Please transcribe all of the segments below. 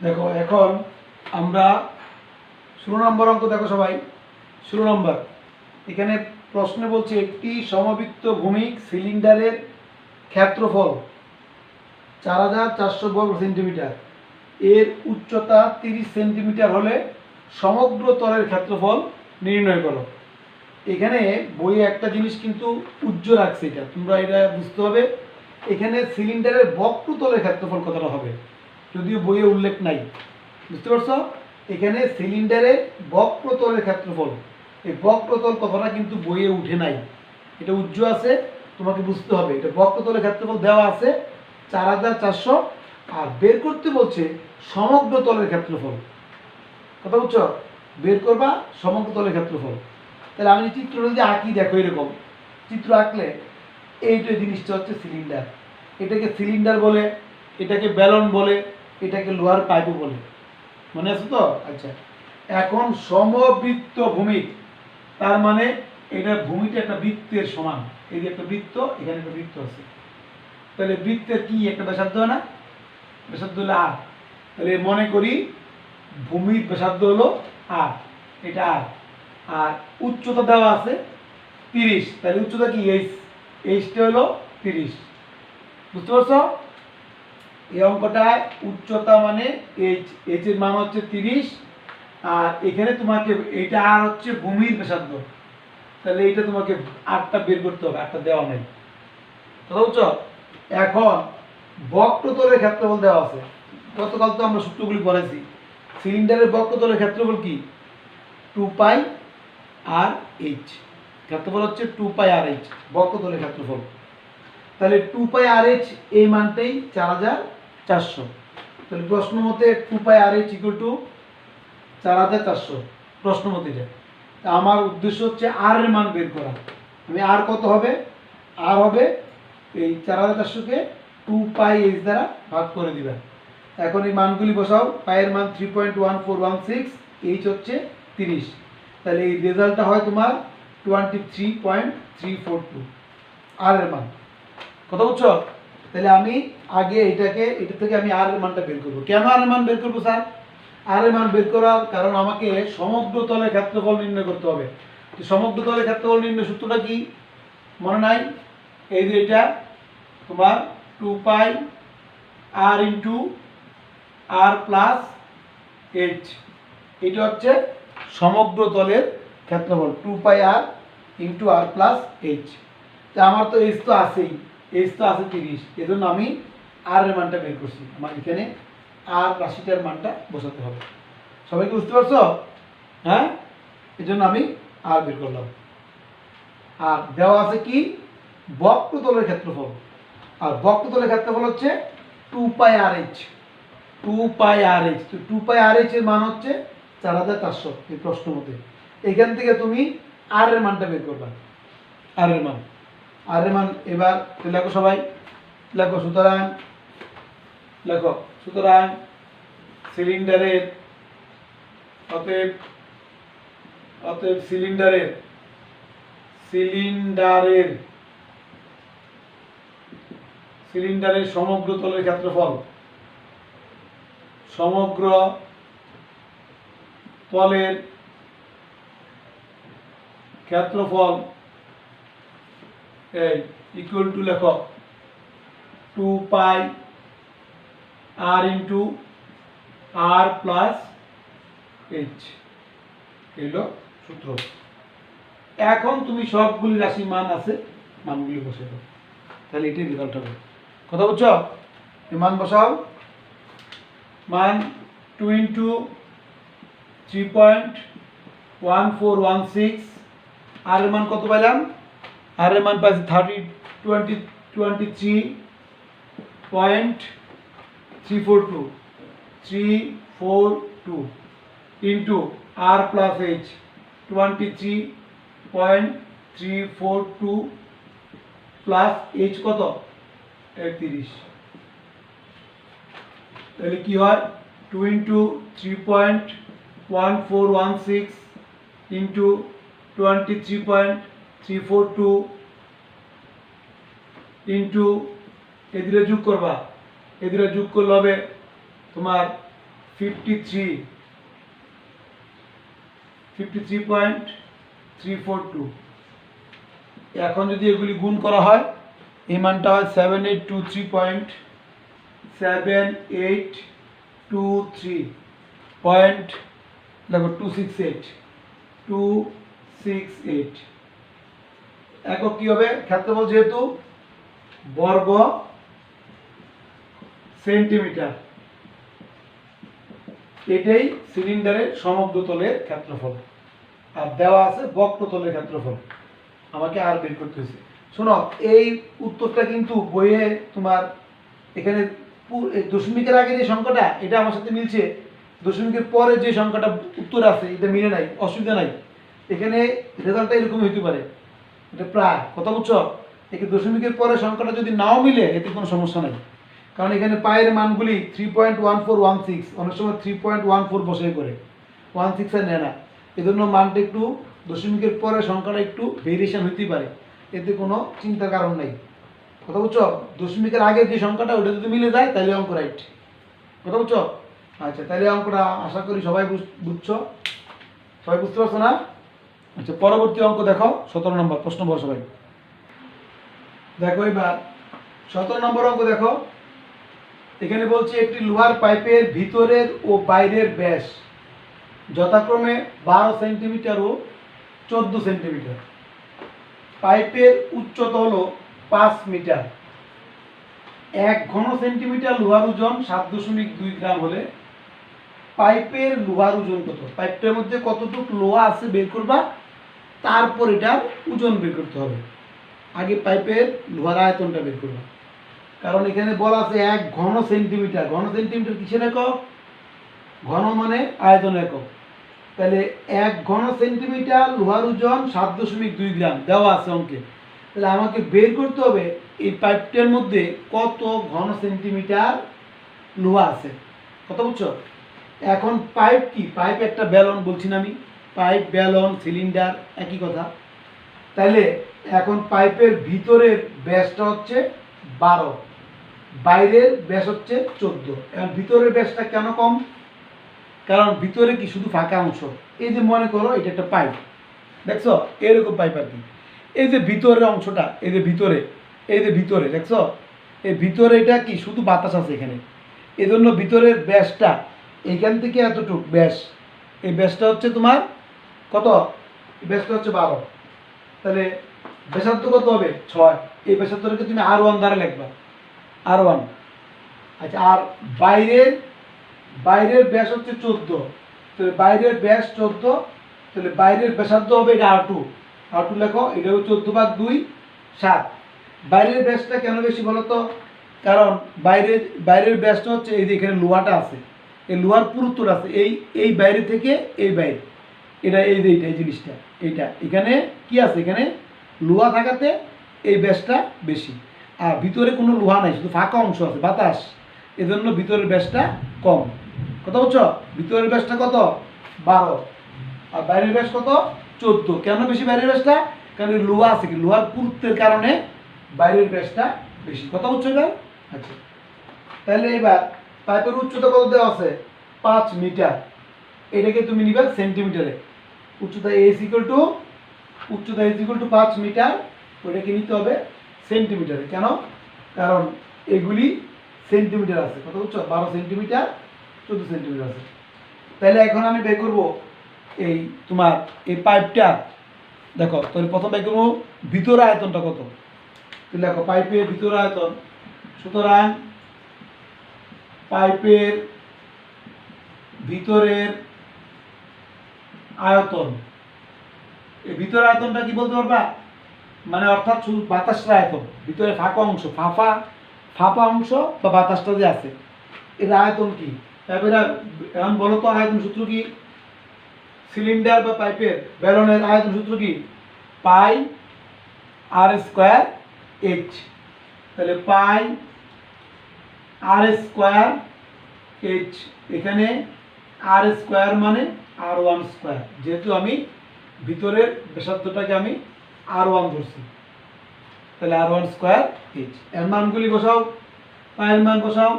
দেখো এখন আমরা 16 নম্বর অঙ্ক দেখো সবাই। 16 নম্বর এখানে প্রশ্নে বলছে একটি সমবৃত্ত ভূমিক সিলিন্ডারের ক্ষেত্রফল 4400 বর্গ সেন্টিমিটার, এর উচ্চতা 30 সেন্টিমিটার হলে সমগ্র তলের ক্ষেত্রফল নির্ণয় করো। এখানে বইয়ে একটা জিনিস কিন্তু উজ্জ্বল রাখছে, এটা তোমরা এটা বুঝতে হবে। এখানে সিলিন্ডারের বক্রতলের ক্ষেত্রফল কতটা হবে, যদিও বইয়ে উল্লেখ নাই, বুঝতে পারছো? এখানে সিলিন্ডারের বক্রতলের ক্ষেত্রফল, এই বক্রতল কথাটা কিন্তু বইয়ে উঠে নাই, এটা উজ্জ্বল আছে, তোমাকে বুঝতে হবে। এটা বক্রতলের ক্ষেত্রফল দেওয়া আছে 4400, আর বের করতে বলছে সমগ্র তলের ক্ষেত্রফল। কথা বুঝছো? বের করবা সমগ্র তলের ক্ষেত্রফল। তাহলে আমি চিত্রটা যদি আঁকি, দেখো এরকম চিত্র আঁকলে এইটা জিনিসটা হচ্ছে সিলিন্ডার। এটাকে সিলিন্ডার বলে, এটাকে ব্যালন বলে, এটাকে লোহার পাইপও বলে। মনে আছে তো? আচ্ছা, এখন সমবৃত্ত ভূমি, তার মানে এটা ভূমিটা একটা বৃত্তের সমান। এই যে একটা বৃত্ত, এখানে একটা বৃত্ত আছে, তাহলে বৃত্তের কি একটা ব্যাসার্ধ হয় না? ব্যাসার্ধ হলো আর। তাহলে মনে করি ভূমির ব্যাসার্ধ হলো আর, এটা আর, আর উচ্চতা দেওয়া আছে 30, তাহলে উচ্চতা কি এইচ, এইচটা হলো 30। বুঝতে পারছো? এই অঙ্কটায় উচ্চতা মানে এইচ, এইচ এর মান হচ্ছে 30, আর এখানে তোমাকে এটা আর হচ্ছে ভূমির ব্যাসার্ধ, তাহলে এটা তোমাকে আটটা বের করতে হবে, আটটা দেওয়া নেই। কথা বুঝছো? এখন বক্রতলের ক্ষেত্রফল দেওয়া আছে। গতকাল তো আমরা সূত্রগুলি পড়েছি। সিলিন্ডারের বক্রতলের ক্ষেত্রফল কি? 2 পাই আর এইচ। ক্ষেত্রফল হচ্ছে 2 পাই আর এইচ, বক্রতলের ক্ষেত্রফল। তাহলে 2 পাই আর এইচ এই মানটাই 4400। তাহলে প্রশ্ন মতে 2 পাই আর এইচ ইকুয়াল টু 4400, প্রশ্ন মতে এটা। তা আমার উদ্দেশ্য হচ্ছে আর এর মান বের করা। আমি আর কত হবে? আর হবে এই 4400-কে 2 পাই এইচ দ্বারা ভাগ করে দিবা। এখন এই মানগুলি বসাও। পায়ের মান 3.1416, এইচ হচ্ছে 30, তাহলে এই রেজাল্টটা হয় তোমার 23.342 আর এর মান। কথা বুঝছো? তাহলে আমি আগে এটাকে, এটা থেকে আমি আর এর মানটা বের করবো। কেন আর এর মান বের করবো স্যার? আর এর মান বের করার কারণ আমাকে সমগ্র তলের ক্ষেত্রফল নির্ণয় করতে হবে। সমগ্র তলের ক্ষেত্রফল নির্ণয় সূত্রটা কি মনে নাই? এই যে এটা তোমার 2 পাই আর ইন্টু আর প্লাস এইচ, এটা হচ্ছে সমগ্র তলের ক্ষেত্রফল 2 পাই আর ইন্টু আর প্লাস এইচ। তা আমার তো এইচ তো আছেই, এইচ তো আছে 30, এজন্য আমি আর এর মানটা বের করছি। আমার এখানে আর রাশিটার মানটা বসাতে হবে। সবাইকে বুঝতে পারছো? হ্যাঁ, এই জন্য আমি আর বের করলাম। আর দেওয়া আছে কি? বক্রতলের ক্ষেত্রফল, আর বক্রতলের ক্ষেত্রফল হচ্ছে 2 পাই আর এইচ। 2 পাই আর এইচ, তো 2 পাই আর এইচ এর মান হচ্ছে 4400 এই প্রশ্ন মতে। এখান থেকে তুমি আর এর মানটা বের করবা। আর এর মান, আর এর মান এবার লেখো সবাই, লেখো। সুতরাং লেখো, সুতরাং সিলিন্ডারের, অতএব অতএব সিলিন্ডারের সিলিন্ডারের সিলিন্ডারের সমগ্র তলের ক্ষেত্রফল, সমগ্র তলের ক্ষেত্রফল এই ইকুয়াল টু লেখো 2 পাই আর ইন্টু আর প্লাস এইচ, এলো সূত্র। এখন তুমি সবগুলি রাশি মান আছে, মানগুলি বসে দাও, তাহলে এটাই রেজাল্ট হবে। কথা বুঝছো? এই মান বসাও। মান 2 ইন্টু 3.1416, আর এর মান কত পাইলাম? আর এর মান পাইছি 342 ইন্টু আর প্লাস এইচ 23.342 প্লাস এইচ কত? 30। তাহলে কি হয়? 2 ইন্টু 3.1416 ইন্টু 23.342 ইন্টু এদিকে যোগ করবা, এদিকে যোগ করলে হবে তোমার 53.342। এখন যদি এগুলি গুণ করা হয় এই মানটা হয় 7823.7823 পয়েন্ট দেখো 268 একক কি হবে ক্ষেত্রফল যেহেতু বর্গ সেন্টিমিটার, এটাই সিলিন্ডারের সমগ্র তলের ক্ষেত্রফল আর দেওয়া আছে বক্রতলের ক্ষেত্রফল। আমাকে আর বের করতে হয়েছে। শোনো এই উত্তরটা কিন্তু বইয়ে তোমার এখানে দশমিকের আগে যে সংখ্যাটা এটা আমার সাথে মিলছে, দশমিকের পরে যে সংখ্যাটা উত্তর আছে এটা মিলে নাই, অসুবিধা নাই। এখানে রেজাল্টটা এরকম হইতে পারে, এটা প্রায় কথা বুঝছো। এখানে দশমিকের পরে সংখ্যাটা যদি নাও মিলে এতে কোনো সমস্যা নাই, কারণ এখানে পায়ের মানগুলি 3.1416, অনেক সময় 3.14 বসে করে 16 আর নেয় না, এজন্য মানটা একটু দশমিকের পরে সংখ্যাটা একটু ভেরিয়েশন হইতেই পারে, এতে কোনো চিন্তার কারণ নাই। কথা বুঝছো, দশমিকের আগে যে সংখ্যাটা ওটা যদি মিলে যায় তাহলে অঙ্ক রাইট। কথা বুঝছো? আচ্ছা, তাহলে অঙ্কটা আশা করি সবাই বুঝছো, সবাই বুঝতে পারছো না? আচ্ছা, পরবর্তী অঙ্ক দেখো 17 নম্বর প্রশ্ন বলো সবাই। দেখো এবার 17 নম্বর অঙ্ক দেখো। এখানে বলছে একটি লোহার পাইপের ভিতরের ও বাইরের ব্যাস যথাক্রমে 12 সেন্টিমিটার ও 14 সেন্টিমিটার। পাইপের উচ্চতা হলো 5 মিটার। 1 ঘন সেন্টিমিটার লোহার ওজন 7.2 গ্রাম হলে পাইপের লোহার ওজন কত? পাইপটার মধ্যে কতটুকু লোহা আছে বের করবা, তারপর এটার ওজন বের করতে হবে। আগে পাইপের লোহার আয়তনটা বের করবা, কারণ এখানে বলা আছে 1 ঘন সেন্টিমিটার। ঘন সেন্টিমিটার কিসের একক? ঘন মানে আয়তন একক। তাহলে 1 ঘন সেন্টিমিটার লোহার ওজন 7.2 গ্রাম দেওয়া আছে অঙ্কে। তাহলে আমাকে বের করতে হবে এই পাইপটার মধ্যে কত ঘন সেন্টিমিটার লোহা আছে। কথা বুঝছো? এখন পাইপ কি? পাইপ একটা ব্যালন, বলছি না আমি, পাইপ ব্যালন সিলিন্ডার একই কথা। তাহলে এখন পাইপের ভিতরের ব্যাসটা হচ্ছে 12, বাইরের ব্যাস হচ্ছে 14। এখন ভিতরের ব্যাসটা কেন কম? কারণ ভিতরে কি শুধু ফাঁকা অংশ। এই যে মনে করো এটা একটা পাইপ, দেখছো এরকম পাইপ আর কি। এই যে ভিতরের অংশটা, এই যে ভিতরে, এই যে ভিতরে দেখছো, এই ভিতরে এটা কি শুধু বাতাস আছে এখানে, এজন্য ভিতরের ব্যাসটা এইখান থেকে এতটুক ব্যাস, এই ব্যাসটা হচ্ছে তোমার কত? ব্যাসটা হচ্ছে 12। তাহলে ব্যাসার্ধ কত হবে? 6। এই ব্যাসার্ধটাকে তুমি R1 দ্বারা লিখবা, R1। আচ্ছা, আর বাইরের ব্যাস হচ্ছে 14, তাহলে বাইরের ব্যাস 14, তাহলে বাইরের ব্যাসার্ধ হবে এটা R2। R2 লেখো, এটা হচ্ছে 14/2 7। বাইরের ব্যাসটা কেন বেশি বলো তো? কারণ বাইরের ব্যাসটা হচ্ছে এই যে এখানে লোহাটা আছে, এই লোহার পুরুত্বটা আছে এই বাইরে থেকে এই বাইরে, এটা এই যে এই জিনিসটা, এইটা এখানে কি আছে? এখানে লোহা থাকাতে এই ব্যাসটা বেশি। আর ভিতরে কোনো লোহা নাই, শুধু ফাঁকা অংশ আছে, বাতাস, এজন্য ভিতরের ব্যাসটা কম। কথা বুঝছো? ভিতরের ব্যাসটা কত? 12, আর বাইরের ব্যাস কত? 14। কেন বেশি বাইরের ব্যাসটা? কারণ লোহা আছে, কি লোহার পুরুত্বের কারণে বাইরের ব্যাসটা বেশি। কথা বুঝছো এবার? আচ্ছা, তাহলে এবার পাইপের উচ্চতা কত দেওয়া আছে? 5 মিটার। এটাকে তুমি নিবে সেন্টিমিটারে। উচ্চতা উচ্চতা ইজ ইকুয়াল টু 5 মিটার, ওইটাকে নিতে হবে সেন্টিমিটারে। কেন? কারণ এগুলি সেন্টিমিটার আছে। কত বুঝছো? 12 সেন্টিমিটার, 14 সেন্টিমিটার আছে। তাহলে এখন আমি বের করবো এই তোমার এই পাইপটা। দেখো তাহলে প্রথম বের করবো ভিতর আয়তনটা কত। তাহলে দেখো পাইপের ভিতর আয়তন, সুতরাং পাইপের ভিতরের আয়তন, এই ভিতর আয়তনটা কি বলতে পারবা? মানে অর্থাৎ শুধু বাতাসের আয়তন, ভিতরে ফাঁকা অংশ, ফাঁপা অংশ বা বাতাসটা যে আছে এর আয়তন কি? পাইপের এখন বলো তো আয়তন সূত্র কি? সিলিন্ডার বা পাইপের ব্যালনের আয়তন সূত্র কি? পাই আর স্কোয়ার এইচ। তাহলে পাই আর স্কোয়ার এইচ, এখানে আর স্কোয়ার মানে R1 স্কোয়ার, যেহেতু আমি ভিতরের ব্যাসার্ধটাকে আমি R1 ধরছি, তাহলে R1 স্কোয়ার এইচ। এর মানগুলি বসাও, পায়ের মান বসাও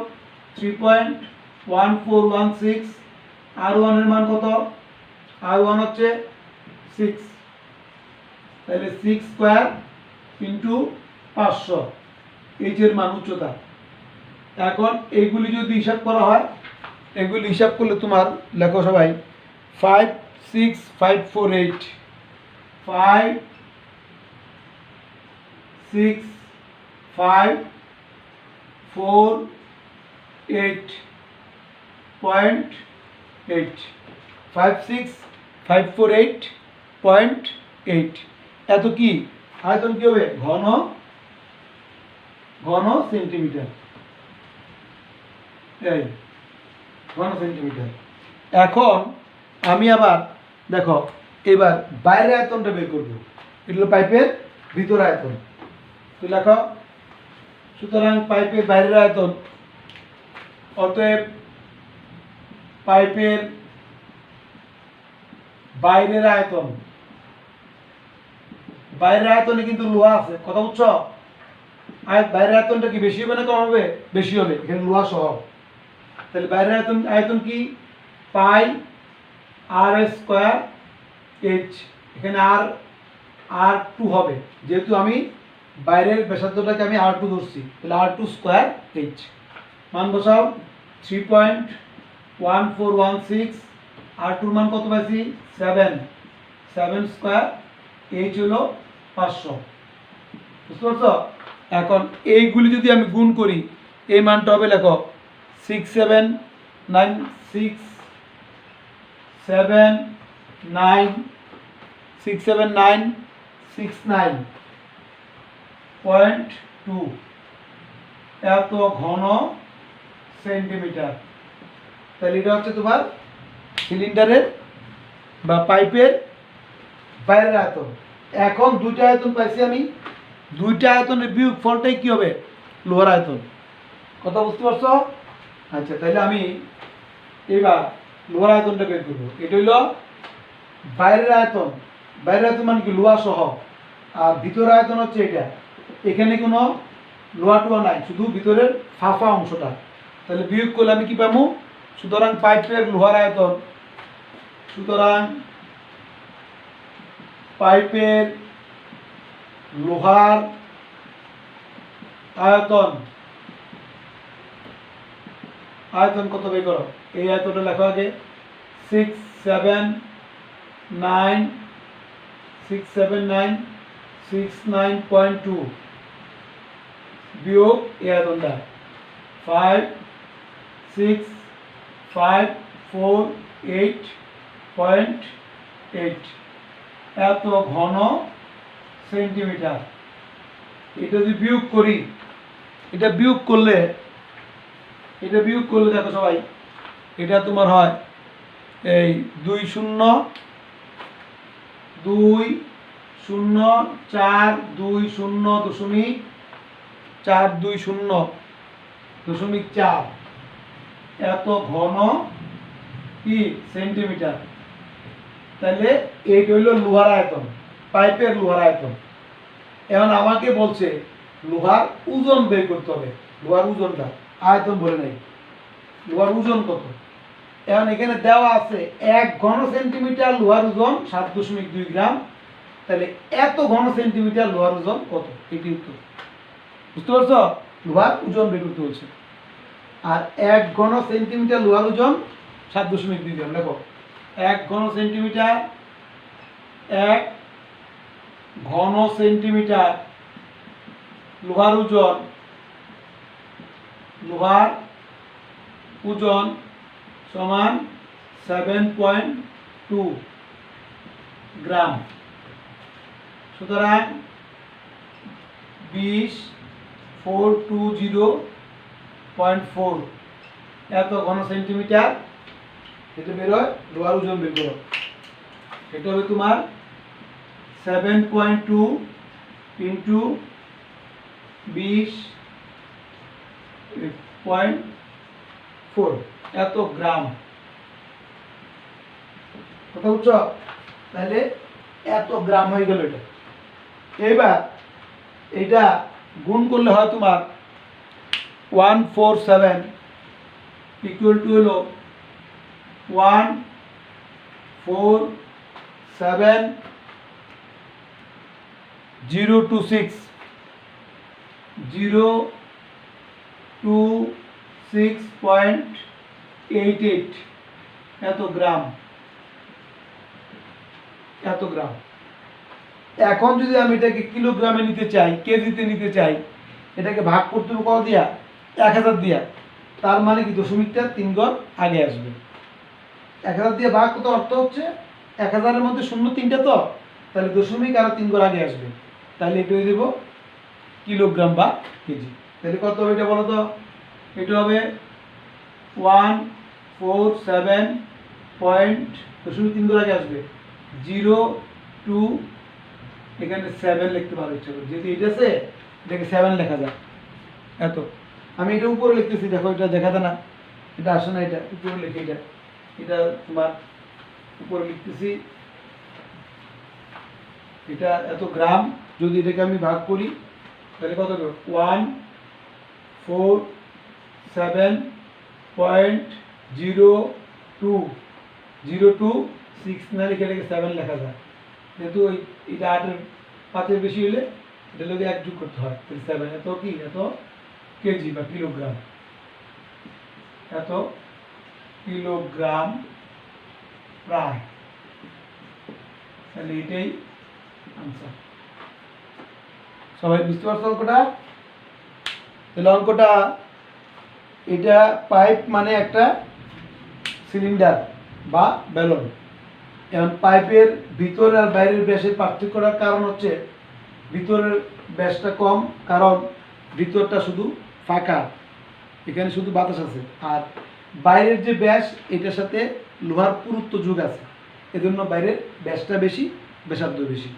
3.14 1416, R1 এর মান কত? R1 হচ্ছে 6, তাহলে 6 স্কয়ার ইন্টু 500 এইচ এর মান উচ্চতা। এখন এইগুলি যদি হিসাব করা হয়, এগুলি হিসাব করলে তোমার লেখো সবাই 56548, 566548.8, 56548.8 এত কি আয়তন কি হবে? ঘন সেন্টিমিটার, এই ঘন সেন্টিমিটার। এখন আমি আবার দেখো এবার বাইরের আয়তনটা বের করবো, এটা হলো পাইপের ভিতর আয়তন। তো লেখো, সুতরাং পাইপের বাইরের আয়তন, অতএব পাইপের বাইরের আয়তন, বাইরের আয়তনে কিন্তু লোহা আছে, কথা বুঝছো? বাইরের আয়তনটা কি বেশি হবে না কম হবে? বেশি হবে, এখানে লোহা সহ। তাহলে বাইরের আয়তন কি? পাই আর স্কয়ার এইচ, এখানে R2 হবে, যেহেতু আমি বাইরের ব্যাসার্ধটাকে আমি R2 ধরছি, তাহলে R2 স্কয়ার এইচ। মান বসাও, 3.1416, R2 মান কত পাইছি? 7 স্কয়ার, এইচ হলো 500, বুঝতে পারছো? এখন এইগুলি যদি আমি গুণ করি, এই মানটা হবে লেখো 67969.2 এত ঘন সেন্টিমিটার। তাহলে এটা হচ্ছে তোমার সিলিন্ডারের বা পাইপের বাইরের আয়তন। এখন দুইটা আয়তন পাইছি আমি, দুইটা আয়তনের বিয়োগ ফলটাই কি হবে? লোহার আয়তন, কথা বুঝতে পারছো? আচ্ছা, তাহলে আমি এবার লোহার আয়তনটা বের করবো। এটা হইল বাইরের আয়তন, বাইরের আয়তন মানে কি? লোহা সহ। আর ভিতরের আয়তন হচ্ছে এটা, এখানে কোনো লোহা টোয়া নাই, শুধু ভিতরের ফাঁপা অংশটা। তাহলে বিয়োগ করলে আমি কি পাবো? সুতরাং পাইপের লোহার আয়তন, সুতরাং পাইপের লোহার আয়তন, আয়তন কত বের করো? এই আয়তনটা লেখো আগে, 67969.2 বিয়োগ এই আয়তনটা 56548.8 এত ঘন সেন্টিমিটার। এটা যদি বিয়োগ করি, এটা বিয়োগ করলে দেখো সবাই, এটা তোমার হয় এই 20420.420.4 এত ঘন কি সেন্টিমিটার। তাহলে এইটা হইল লোহার আয়তন, পাইপের লোহার আয়তন। এখন আমাকে বলছে লোহার ওজন বের করতে হবে। লোহার ওজনটা, আয়তন বলে নাই, লোহার ওজন কত? এখন এখানে দেওয়া আছে 1 ঘন সেন্টিমিটার লোহার ওজন 7.2 গ্রাম। তাহলে এত ঘন সেন্টিমিটার লোহার ওজন কত? এটি উত্তর, বুঝতে পারছো? লোহার ওজন বের করতে বলছে। আর 1 ঘন সেন্টিমিটার লোহার ওজন 7.2 গ্রাম। দেখো 1 ঘন সেন্টিমিটার, 1 ঘন সেন্টিমিটার লোহার ওজন সমান 7.2 গ্রাম। সুতরাং 20420.4 এত ঘন সেন্টিমিটার এটা বেরোয়। লোহার ওজন বের করো, এটা হবে তোমার 7.2 ইন্টু 20.4 এত গ্রাম, কথা বুঝছো? তাহলে এত গ্রাম হয়ে গেল এটা। এবার এটা গুণ করলে হয় তোমার 147 ইকুয়াল টু হলো 147,026 026.88 এত গ্রাম। এখন যদি আমি এটাকে কিলোগ্রামে নিতে চাই, কেজিতে নিতে চাই, এটাকে ভাগ করতে হবে কত দিয়া? 1000 দিয়া। তার মানে কি দশমিকটা 3 ঘর আগে আসবে। 1000 দিয়ে ভাগ কত অর্থ হচ্ছে 1000-এর মধ্যে 0 3টা, তো তাহলে দশমিক আরো 3 ঘর আগে আসবে। তাহলে এটা হয়ে দেবো কিলোগ্রাম বা কেজি। তাহলে কত হবে এটা বলো তো? এটা হবে 147 পয়েন্ট, দশমিক 3 ঘর আগে আসবে 02, এখানে 7 লিখতে পারো ইচ্ছা করে, যেহেতু এটা আছে এটাকে 7 লেখা যায়। এত আমি এটা উপরে লিখতেছি, দেখো এটা দেখা যায় না, এটা আসে না, এটা উপরে লিখে, এটা তোমার উপরে লিখতেছি, এটা এত গ্রাম। যদি এটাকে আমি ভাগ করি তাহলে কত হবে? 147.02 না লিখে এটাকে 7 লেখা যায়, যেহেতু এটা 8-এর বেশি হলে এটা লোকে 1 যোগ করতে হয়, তাহলে 7। এত কি? এত কেজি বা কিলোগ্রাম, এত কিলোগ্রাম প্রায়। তাহলে এটাই আনসার। সবাই বুঝতে পারছো অঙ্কটা? তাহলে অঙ্কটা এটা পাইপ মানে একটা সিলিন্ডার বা ব্যালন। এখন পাইপের ভিতর আর বাইরের ব্যাসের পার্থক্যটার কারণ হচ্ছে ভিতরের ব্যাসটা কম, কারণ ভিতরটা শুধু ফাঁকা, এখানে শুধু বাতাস আছে। আর বাইরের যে ব্যাস, এটার সাথে লোহার পুরুত্ব যোগ আছে, এজন্য বাইরের ব্যাসটা বেশি, ব্যাসার্ধ বেশি।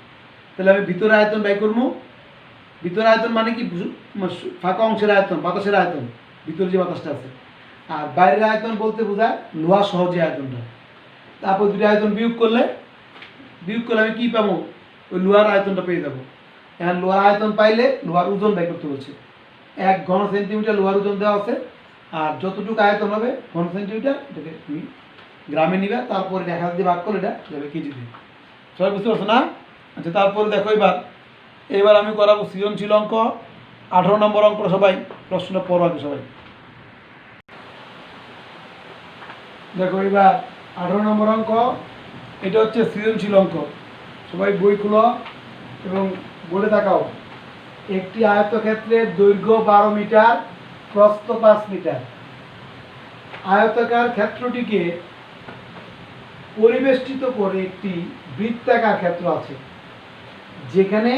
তাহলে আমি ভিতরের আয়তন বাই করবো। ভিতরের আয়তন মানে কি? ফাঁকা অংশের আয়তন, বাতাসের আয়তন, ভিতরে যে বাতাসটা আছে। আর বাইরের আয়তন বলতে বোঝায় লোহা সহ যে আয়তনটা। তারপর দুটো আয়তন বিয়োগ করলে আমি কি পাবো? ওই লোহার আয়তনটা পেয়ে যাবো। এখন লোহার আয়তন পাইলে লোহার ওজন বাই করতে বলছে। 1 ঘন সেন্টিমিটার লোহার ওজন দেওয়া আছে, আর যতটুকু আয়তন হবে ঘন সেন্টিমিটার, এটাকে তুমি গ্রামে নিবে, তারপরে 1000 দিয়ে ভাগ করলে এটা যাবে কেজিতে। সবাই বুঝতে পারছো না? আচ্ছা, তারপরে দেখো এবার আমি করাবো সৃজনশীল অঙ্ক 18 নম্বর অঙ্ক। সবাই প্রশ্নটা পড়ো আগে সবাই। দেখো এবার 18 নম্বর অঙ্ক, এটা হচ্ছে সৃজনশীল অঙ্ক। সবাই বই খুলো এবং বোর্ডে তাকাও। একটি আয়তক্ষেত্রের দৈর্ঘ্য 12 মিটার, প্রস্থ 5 মিটার। আয়তাকার ক্ষেত্রটিকে পরিবেষ্টিত করে একটি বৃত্তাকার ক্ষেত্র আছে, যেখানে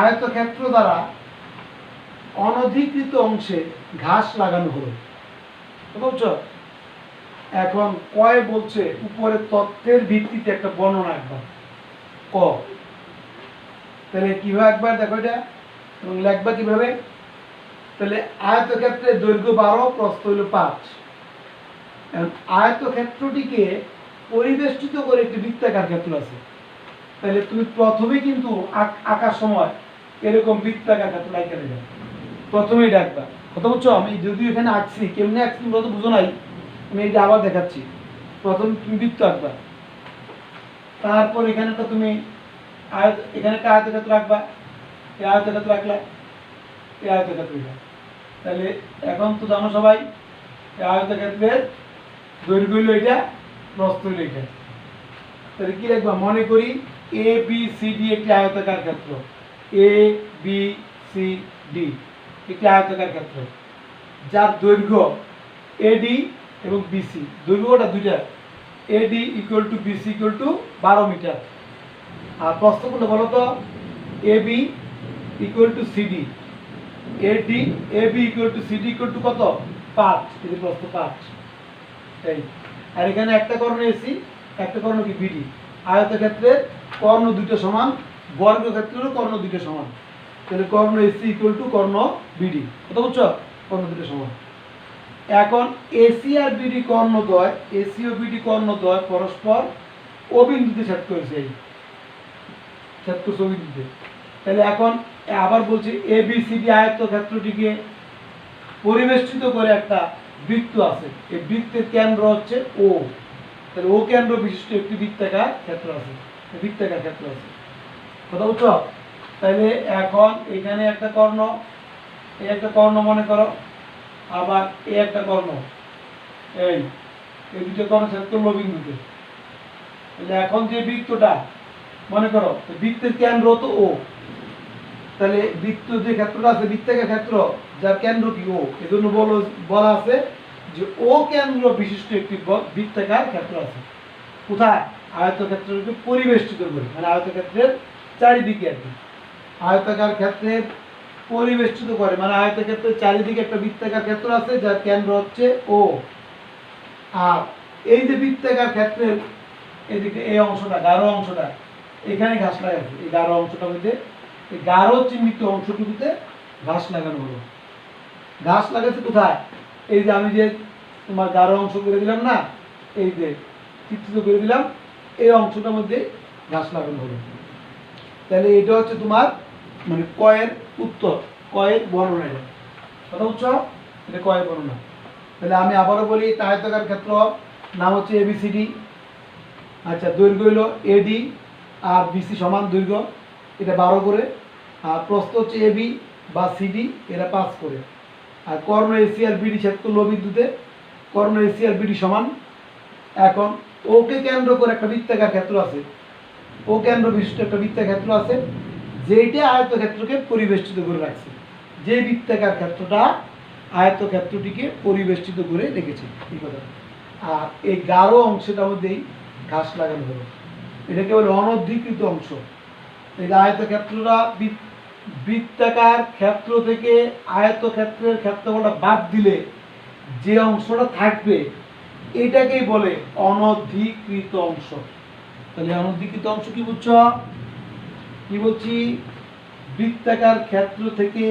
আয়তক্ষেত্র দ্বারা অনধিকৃত অংশে ঘাস লাগানো হলো। বুঝছো? এখন কয় বলছে উপরে তথ্যের ভিত্তিতে একটা বর্ণনা একবার ক। তাহলে কিভাবে একবার দেখো এটা এবং লেখবা কিভাবে? তাহলে আয়তক্ষেত্রের দৈর্ঘ্য 12, প্রস্থ হলো 5। আয়তক্ষেত্রটিকে পরিবেষ্টিত করে একটি বৃত্তাকার ক্ষেত্র আছে। তাহলে তুমি প্রথমে কিন্তু আঁকার সময় এরকম বৃত্তাকার ক্ষেত্র আঁকা নেবে, প্রথমেই ডাকবা। কথা বলছো? আমি যদিও এখানে আঁকছি, কেমনি আঁকছি তোমরা তো বুঝো নাই, আমি এটা আবার দেখাচ্ছি। প্রথম তুমি বৃত্ত আঁকবা, তারপর এখানে তো তুমি এখানে একটা আয়তক্ষেত্র আঁকবা, এই আয়তক্ষেত্র আঁকলা, এই আয়তক্ষেত্র। তাহলে এখন তো জানো সবাই এই আয়তক্ষেত্রের দৈর্ঘ্য হইল এটা, প্রস্থ হইল এটা। তাহলে কি লিখবা? মনে করি এ বি সি ডি একটি আয়তাকার ক্ষেত্র, এ বি সি ডি একটি আয়তাকার ক্ষেত্র, যার দৈর্ঘ্য এডি এবং বিসি, দৈর্ঘ্যটা দুইটা, AD equal to BC equal to 12 metre. আর প্রস্থ কোনটা বলো তো? AB equal to CD, AB equal to CD equal to কত? 5। এই প্রস্থ 5। এই আর এখানে একটা কর্ণ এসি, একটা কর্ণ কি বিডি। আয়তক্ষেত্রের কর্ণ দুটো সমান, বর্গক্ষেত্রেরও কর্ণ দুটো সমান। তাহলে কর্ণ এসি ইকুয়াল টু কর্ণ বিডি। কত বুঝছো? কর্ণ দুটো সমান। এখন এসি আর বিডি কর্ণদ্বয়, এসি ও বিডি কর্ণদ্বয় পরস্পর ও বিন্দুতে ছেদ করেছে, এই ছেদ করছে ও বিন্দুতে। তাহলে এখন আবার বলছি এ বি সি ডি আয়তক্ষেত্রটিকে পরিবেষ্টিত করে একটা বৃত্ত আছে, এই বৃত্তের কেন্দ্র হচ্ছে ও, তাহলে ও কেন্দ্র বিশিষ্ট একটি বৃত্তাকার ক্ষেত্র আছে, বৃত্তাকার ক্ষেত্র আছে। কথা বুঝছো? তাহলে এখন এখানে একটা কর্ণ, এই একটা কর্ণ মনে করো, আবার এই একটা কর্ণ, এই এই দুটো কর্ণ ছেদ করলো বিন্দুতে। তাহলে এখন যে বৃত্তটা মনে করো, বৃত্তের কেন্দ্র তো ও, তাহলে বৃত্ত যে ক্ষেত্রটা আছে বৃত্তাকার ক্ষেত্র, যার কেন্দ্র কি ও, এজন্য বলা আছে যে ও কেন্দ্র বিশিষ্ট একটি বৃত্তাকার ক্ষেত্র আছে। কোথায়? আয়তক্ষেত্রকে পরিবেষ্টিত করে, মানে আয়তক্ষেত্রের চারিদিকে আর কি, আয়তাকার ক্ষেত্রের পরিবেষ্টিত করে, মানে আয়তক্ষেত্রের চারিদিকে একটা বৃত্তাকার ক্ষেত্র আছে যার কেন্দ্র হচ্ছে ও। আর এই যে বৃত্তাকার ক্ষেত্রের এদিকে এই অংশটা, গাঢ় অংশটা, এখানে ঘাস লাগাচ্ছে, এই গাঢ় অংশটার মধ্যে, এই গাঢ় চিহ্নিত অংশটুকুতে ঘাস লাগানো হলো। ঘাস লাগাচ্ছে কোথায়? এই যে আমি যে তোমার গাঢ় অংশ করে দিলাম না, এই যে চিত্রিত করে দিলাম, এই অংশটার মধ্যে ঘাস লাগানো হলো। তাহলে এটা হচ্ছে তোমার মানে কয়ের উত্তর, কয়ের বর্ণনা। এটা কথা বুঝছো? এটা কয়ের বর্ণনা। তাহলে আমি আবারও বলি, আয়তাকার ক্ষেত্র নাম হচ্ছে এবিসিডি। আচ্ছা, দৈর্ঘ্য হলো এডি আর বিসি সমান দৈর্ঘ্য, এটা 12 করে। আর প্রস্থ হচ্ছে এবি বা সিডি, এরা 5 করে। আর কর্ণ এসি আর বিডি ছেদ করলো বিন্দুতে, কর্ণ এসি আর বিডি সমান। এখন ওকে কেন্দ্র করে একটা বৃত্তাকার ক্ষেত্র আছে, ও কেন্দ্র বিশিষ্ট একটা বৃত্তাকার ক্ষেত্র আছে, যেটা আয়তক্ষেত্রকে পরিবেষ্টিত করে রাখছে। যে বৃত্তাকার ক্ষেত্রটা আয়তক্ষেত্রটিকে পরিবেষ্টিত করে রেখেছে, এই কথা। আর এই গাঢ় অংশটার মধ্যেই ঘাস লাগানো হলো, এটাকে বলে অনধিকৃত অংশ। এই আয়তক্ষেত্রটা বৃত্তাকার ক্ষেত্র থেকে আয়তক্ষেত্রের ক্ষেত্রফলটা বাদ দিলে যে অংশটা থাকবে এটাকেই বলে অনধিকৃত অংশ। তাহলে অনধিকৃত অংশ কি বুঝছো? কি বলছি? বৃত্তাকার ক্ষেত্র থেকে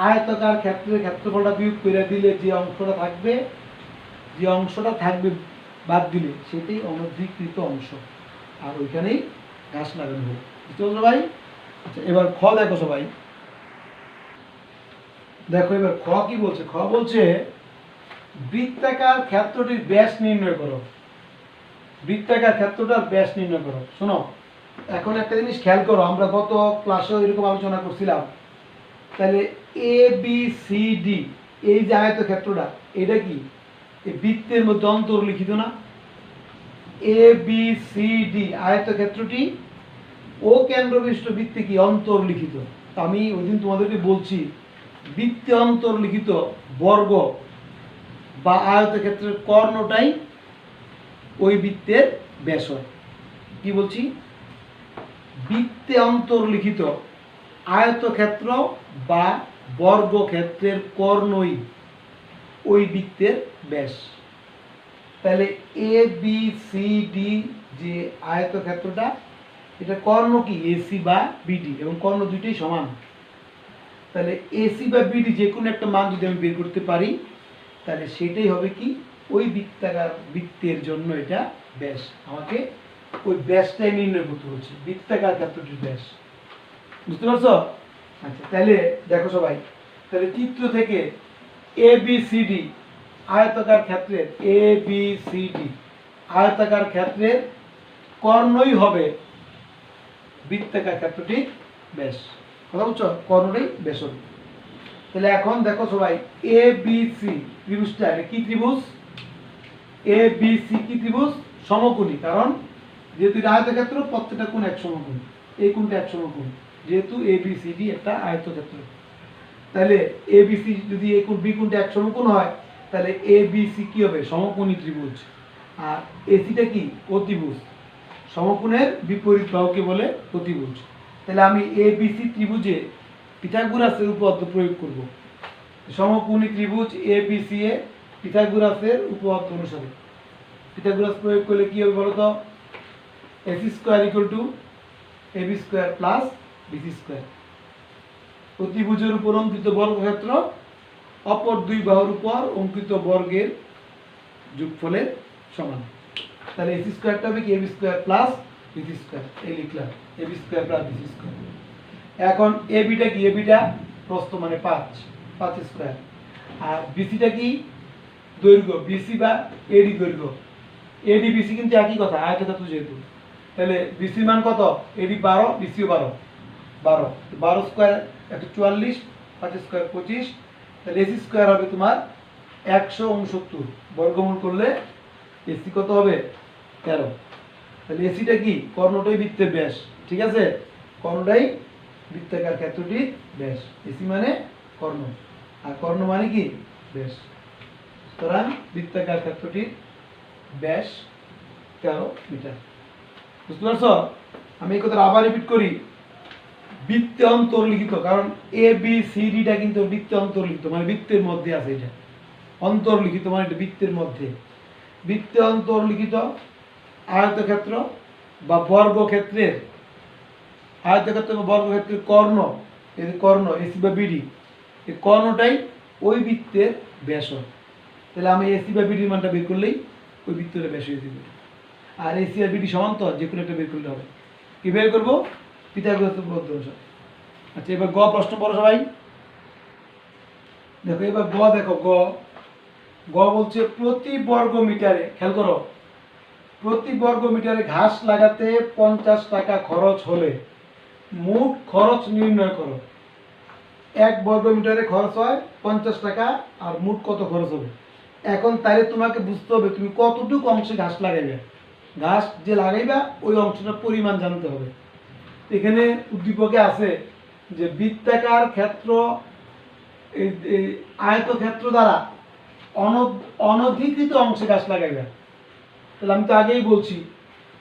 আয়তাকার ক্ষেত্রের ক্ষেত্রফলটা বিয়োগ করে দিলে যে অংশটা থাকবে, যে অংশটা থাকবে বাদ দিলে সেটাই অনধিকৃত অংশ। আর ওইখানেই ঘাস লাগানো হবে। বুঝতে পারছো ভাই? আচ্ছা, এবার খ দেখো সবাই, দেখো এবার খ কি বলছে। খ বলছে বৃত্তাকার ক্ষেত্রটির ব্যাস নির্ণয় করো। বৃত্তাকার ক্ষেত্রটার ব্যাস নির্ণয় করো। শোনো, এখন একটা জিনিস খেয়াল করো, আমরা গত ক্লাসেও এরকম আলোচনা করছিলাম। তাহলে এ বি সি ডি, এই যে আয়তক্ষেত্রটা, এটা কি এই বৃত্তের মধ্যে অন্তর্লিখিত না? এ বি সি ডি আয়তক্ষেত্রটি ও কেন্দ্রবিশিষ্ট বৃত্তে কি অন্তর্লিখিত। আমি ওই দিন তোমাদেরকে বলছি, বৃত্তে অন্তর্লিখিত বর্গ বা আয়তক্ষেত্রের কর্ণটাই ওই বৃত্তের ব্যাস হয়। কি বলছি? বৃত্তে অন্তর্লিখিত আয়তক্ষেত্র বা বর্গক্ষেত্রের কর্ণই ওই বৃত্তের ব্যাস। তাহলে এ বি সি ডি যে আয়তক্ষেত্রটা, এটা কর্ণ কি এসি বা বিডি, এবং কর্ণ দুইটাই সমান। তাহলে এসি বা বিডি যে কোনো একটা মান যদি আমি বের করতে পারি, তাহলে সেটাই হবে কি ওই বৃত্তাকার বৃত্তের জন্য এটা ব্যাস। আমাকে ওই ব্যাসটাই নির্ণয় করতে হচ্ছে, বৃত্তাকার ক্ষেত্রটির ব্যাস। বুঝতে পারছো? আচ্ছা, তাহলে দেখো সবাই, তাহলে চিত্র থেকে এ বি সি ডি আয়তাকার ক্ষেত্রের, এ বি সি ডি আয়তাকার ক্ষেত্রের কর্ণই হবে বৃত্তাকার ক্ষেত্রটি ব্যাস। কথা বুঝছো? কর্ণটাই ব্যাস হবে। তাহলে এখন দেখো সবাই, এ বি সি ত্রিভুজটা কি ত্রিভুজ? এ বি সি কি ত্রিভুজ? সমকোণী। কারণ যেহেতু এটা আয়তক্ষেত্র, প্রত্যেকটা কোণ এক সমকোণ, এই কোণটা এক সমকোণ, যেহেতু এ বি সি ডি একটা আয়তক্ষেত্র। তাহলে এ বি সি যদি এই কোণ বি কোণটা এক সমকোণ হয়, তাহলে এ বি সি কি হবে? সমকোণী ত্রিভুজ। আর এসিটা কি? অতিভুজ। সমকোণের বিপরীত বাহুকে বলে অতিভুজ। তাহলে আমি এ বি সি ত্রিভুজে পিথাগোরাসের উপপাদ্য প্রয়োগ করব। সমকোণী ত্রিভুজ এ বি সি এ পিথাগোরাসের উপপাদ্য অনুসারে পিথাগোরাস প্রয়োগ করলে কি হবে বলো তো? AC square equal to AB square plus BC square. অতিভুজের উপর অঙ্কিত বর্গক্ষেত্র অপর দুই বাহুর উপর অঙ্কিত বর্গের যোগফলের সমান। তাহলে এসি স্কোয়ারটা হবে কি AB square plus BC square, এই লিখলাম AB square plus BC square. এখন এবিটা কি? এবিটা প্রস্থ মানে 5 স্কোয়ার। আর বিসিটা কি? দৈর্ঘ্য বিসি বা এডি দৈর্ঘ্য, এডি বিসি কিন্তু একই কথা, আয়তক্ষেত্র যেহেতু। তাহলে বিসি মান কত? এডি 12, বিসিও 12, 12 12 স্কোয়ার 144, 5 স্কোয়ার 25, তাহলে এসি স্কোয়ার হবে তোমার 169, বর্গমূল করলে এসি কত হবে? 13। তাহলে এসিটা কি? কর্ণটাই বৃত্তের ব্যাস, ঠিক আছে? কর্ণটাই বৃত্তাকার ক্ষেত্রটির ব্যাস। এসি মানে কর্ণ, আর কর্ণ মানে কি? ব্যাস। সুতরাং বৃত্তাকার ক্ষেত্রটির ব্যাস 13 মিটার। বুঝতে পারছো? আমি এই কথা আবার রিপিট করি, বৃত্তে অন্তর্লিখিত, কারণ এ বি সি ডিটা কিন্তু বৃত্তে অন্তর্লিখিত, মানে বৃত্তের মধ্যে আছে। এটা অন্তর্লিখিত মানে এটা বৃত্তের মধ্যে। বৃত্তে অন্তর্লিখিত আয়তক্ষেত্র বা বর্গক্ষেত্রের, আয়তক্ষেত্র বা বর্গক্ষেত্রের কর্ণ, এই কর্ণ এসি বা বিডি, এই কর্ণটাই ওই বৃত্তের ব্যাস। তাহলে আমি এসি বা বিডির মানটা বের করলেই ওই বৃত্তের ব্যাস হয়ে যাবে। আর এসি আর বিডি সমান্তর, যে কোনো একটা বের করলে হবে। কি বের করবো? পিথাগোরাস উপপাদ্য অনুসারে। আচ্ছা, এবার গ প্রশ্ন পড়ো সবাই। দেখো এবার গ, দেখো গ, গ বলছে প্রতি বর্গ মিটারে, খেয়াল করো, প্রতি বর্গ মিটারে ঘাস লাগাতে 50 টাকা খরচ হলে মোট খরচ নির্ণয় করো। 1 বর্গ মিটারে খরচ হয় 50 টাকা, আর মোট কত খরচ হবে? এখন তাইলে তোমাকে বুঝতে হবে তুমি কতটুকু অংশে ঘাস লাগাইবে। ঘাস যে লাগাইবা ওই অংশটার পরিমাণ জানতে হবে। এখানে উদ্দীপকে আছে যে বৃত্তাকার ক্ষেত্র, এই আয়তক্ষেত্র দ্বারা অনধিকৃত অংশে গাছ লাগাইবে। তাহলে আমি তো আগেই বলছি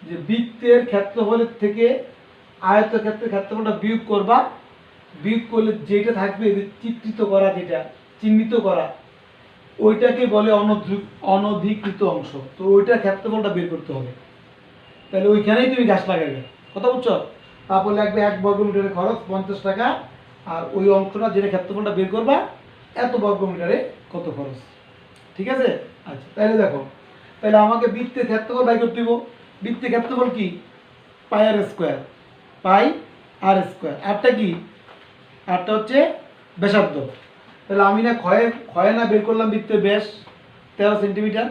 যে বৃত্তের ক্ষেত্রফলের থেকে আয়তক্ষেত্রের ক্ষেত্রফলটা বিয়োগ করবা, বিয়োগ করলে যেটা থাকবে চিত্রিত করা, যেটা চিহ্নিত করা, ওইটাকে বলে অনধিকৃত অংশ। তো ওইটার ক্ষেত্রফলটা বের করতে হবে। তাহলে ওইখানেই তুমি গাছ লাগাইবে, কথা বুঝছো? তারপর লাগবে 1 বর্গ মিটারের খরচ 50 টাকা, আর ওই অংশটা যেটা ক্ষেত্রফলটা বের করবা এত বর্গ মিটারে কত খরচ, ঠিক আছে? আচ্ছা, তাহলে দেখো, তাহলে আমাকে বৃত্তের ক্ষেত্রফল বাই করতে দিব। বৃত্তের ক্ষেত্রফল কি? পাই আর স্কোয়ার, পাই আর স্কোয়ার। আরটা কি? আরটা হচ্ছে ব্যাসার্ধ। তাহলে আমি না ক্ষয়ে না বের করলাম বৃত্তের ব্যাস 13 সেন্টিমিটার,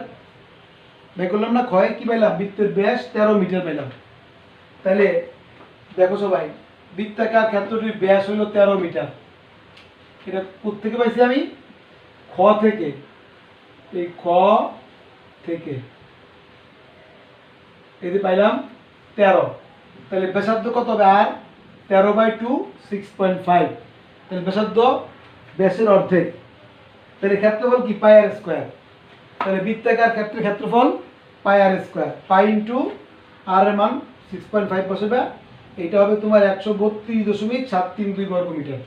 বের করলাম না? ক্ষয়ে কি পাইলাম? বৃত্তের ব্যাস 13 মিটার পাইলাম। তাহলে দেখো সবাই, বৃত্তাকার ক্ষেত্রটির ব্যাস হইল 13 মিটার। এটা কোত্থেকে পাইছি আমি? খ থেকে। এই খ থেকে এই যে পাইলাম 13। তাহলে ব্যাসার্ধ কত হবে? আর 13/2 6.5। তাহলে ব্যাসার্ধ ব্যাসের অর্ধেক। তাহলে ক্ষেত্রফল কি? পাই আর স্কোয়ার। তাহলে বৃত্তাকার ক্ষেত্রের ক্ষেত্রফল পাই আর স্কোয়ার, পাই ইন্টু আর এর মান 6.5 বসাবে। এটা হবে তোমার 132.732 বর্গ মিটার।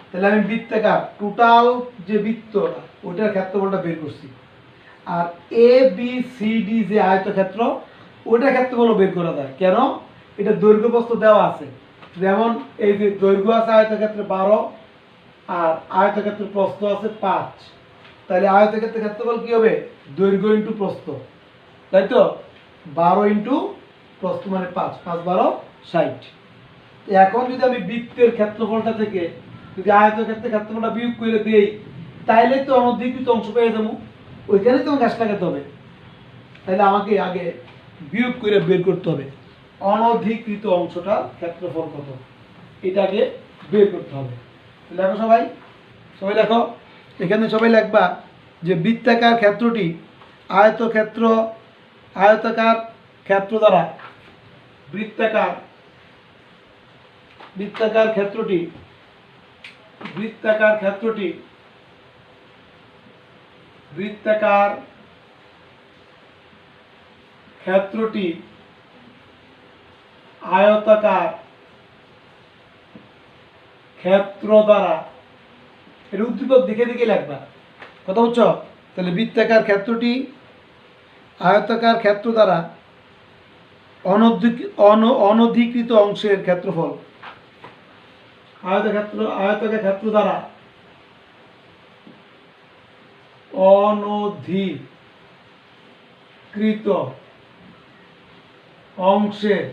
তাহলে আমি বৃত্তাকার টোটাল যে বৃত্ত ওটার ক্ষেত্রফলটা বের করছি। আর এ বি সি ডি যে আয়তক্ষেত্র, ওইটার ক্ষেত্রফলও বের করা যায়। কেন? এটা দৈর্ঘ্য প্রস্থ দেওয়া আছে। যেমন এই যে দৈর্ঘ্য আছে আয়তক্ষেত্রে 12, আর আয়তক্ষেত্রের প্রস্থ আছে 5। তাহলে আয়তক্ষেত্রের ক্ষেত্রফল কি হবে? দৈর্ঘ্য ইন্টু প্রস্থ, তাই তো? 12 ইন্টু প্রস্থ মানে 5, 5 12 60। এখন যদি আমি বৃত্তের ক্ষেত্রফলটা থেকে যদি আয়তক্ষেত্রের ক্ষেত্রফলটা বিয়োগ করে দিই, তাইলে তো অনধিকৃত অংশ পেয়ে যাবো। ওইখানে তো গাছ লাগাতে হবে। তাহলে আমাকে আগে বিয়োগ করে বের করতে হবে অনধিকৃত অংশটা ক্ষেত্রফল কত, এটাকে বের করতে হবে। দেখো সবাই, সবাই দেখো, এখানে সবাই লিখবা যে বৃত্তাকার ক্ষেত্রটি আয়তাকার ক্ষেত্র দ্বারা বৃত্তাকার ক্ষেত্রটি আয়তাকার ক্ষেত্র দ্বারা, এটা উদ্দীপক দেখে দেখে লাগবা, কথা বুঝছো? তাহলে বৃত্তাকার ক্ষেত্রটি আয়তাকার ক্ষেত্র দ্বারা অনধিকৃত অংশের ক্ষেত্রফল, আয়তাকার ক্ষেত্র দ্বারা অনধিকৃত অংশের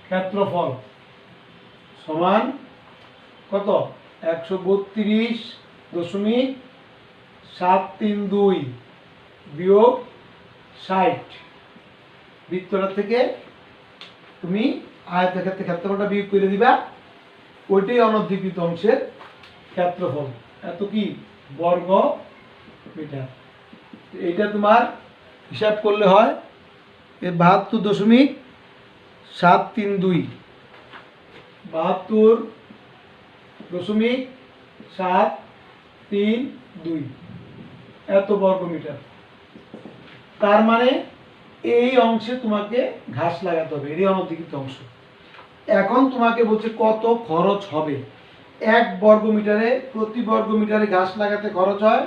ক্ষেত্রফল সমান কত? 132 0.732 বিয়োগ 60। বৃত্তটা থেকে তুমি আয়তক্ষেত্রের ক্ষেত্রফলটা বিয়োগ করে দিবা, ওইটাই অনধিকৃত অংশের ক্ষেত্রফল। এত কি বর্গ মিটার। এইটা তোমার হিসাব করলে হয় 72.732 72.732 এত বর্গ মিটার। তার মানে এই অংশে তোমাকে ঘাস লাগাতে হবে, এরই অনধিকৃত অংশ। এখন তোমাকে বলছে কত খরচ হবে। 1 বর্গ মিটারে, প্রতি বর্গ মিটারে ঘাস লাগাতে খরচ হয়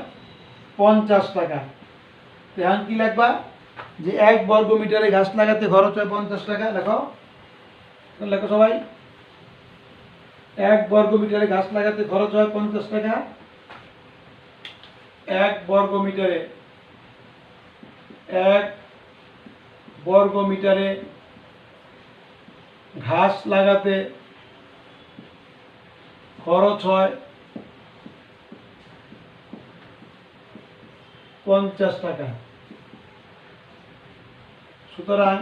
50 টাকা। এখন কি লাগবা, যে 1 বর্গ মিটারে ঘাস লাগাতে খরচ হয় 50 টাকা। লেখো লেখো সবাই, 1 বর্গ মিটারে ঘাস লাগাতে খরচ হয় 50 টাকা। 1 বর্গ মিটারে 1 বর্গ মিটারে ঘাস লাগাতে খরচ হয় 50 টাকা। সুতরাং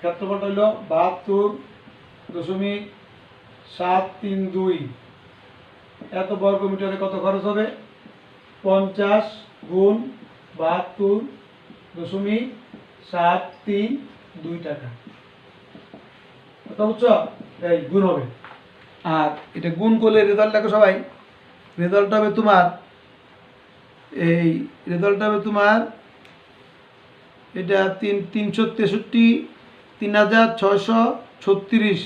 ক্ষেত্রফলটা হইল 72.732। এত বর্গ মিটারে কত খরচ হবে, 50 গুণ 72.732 টাকা। কথা বুঝছো, এই গুণ হবে। আর এটা গুণ করলে রেজাল্ট দেখো সবাই, রেজাল্ট হবে তোমার এটা 363, 3636,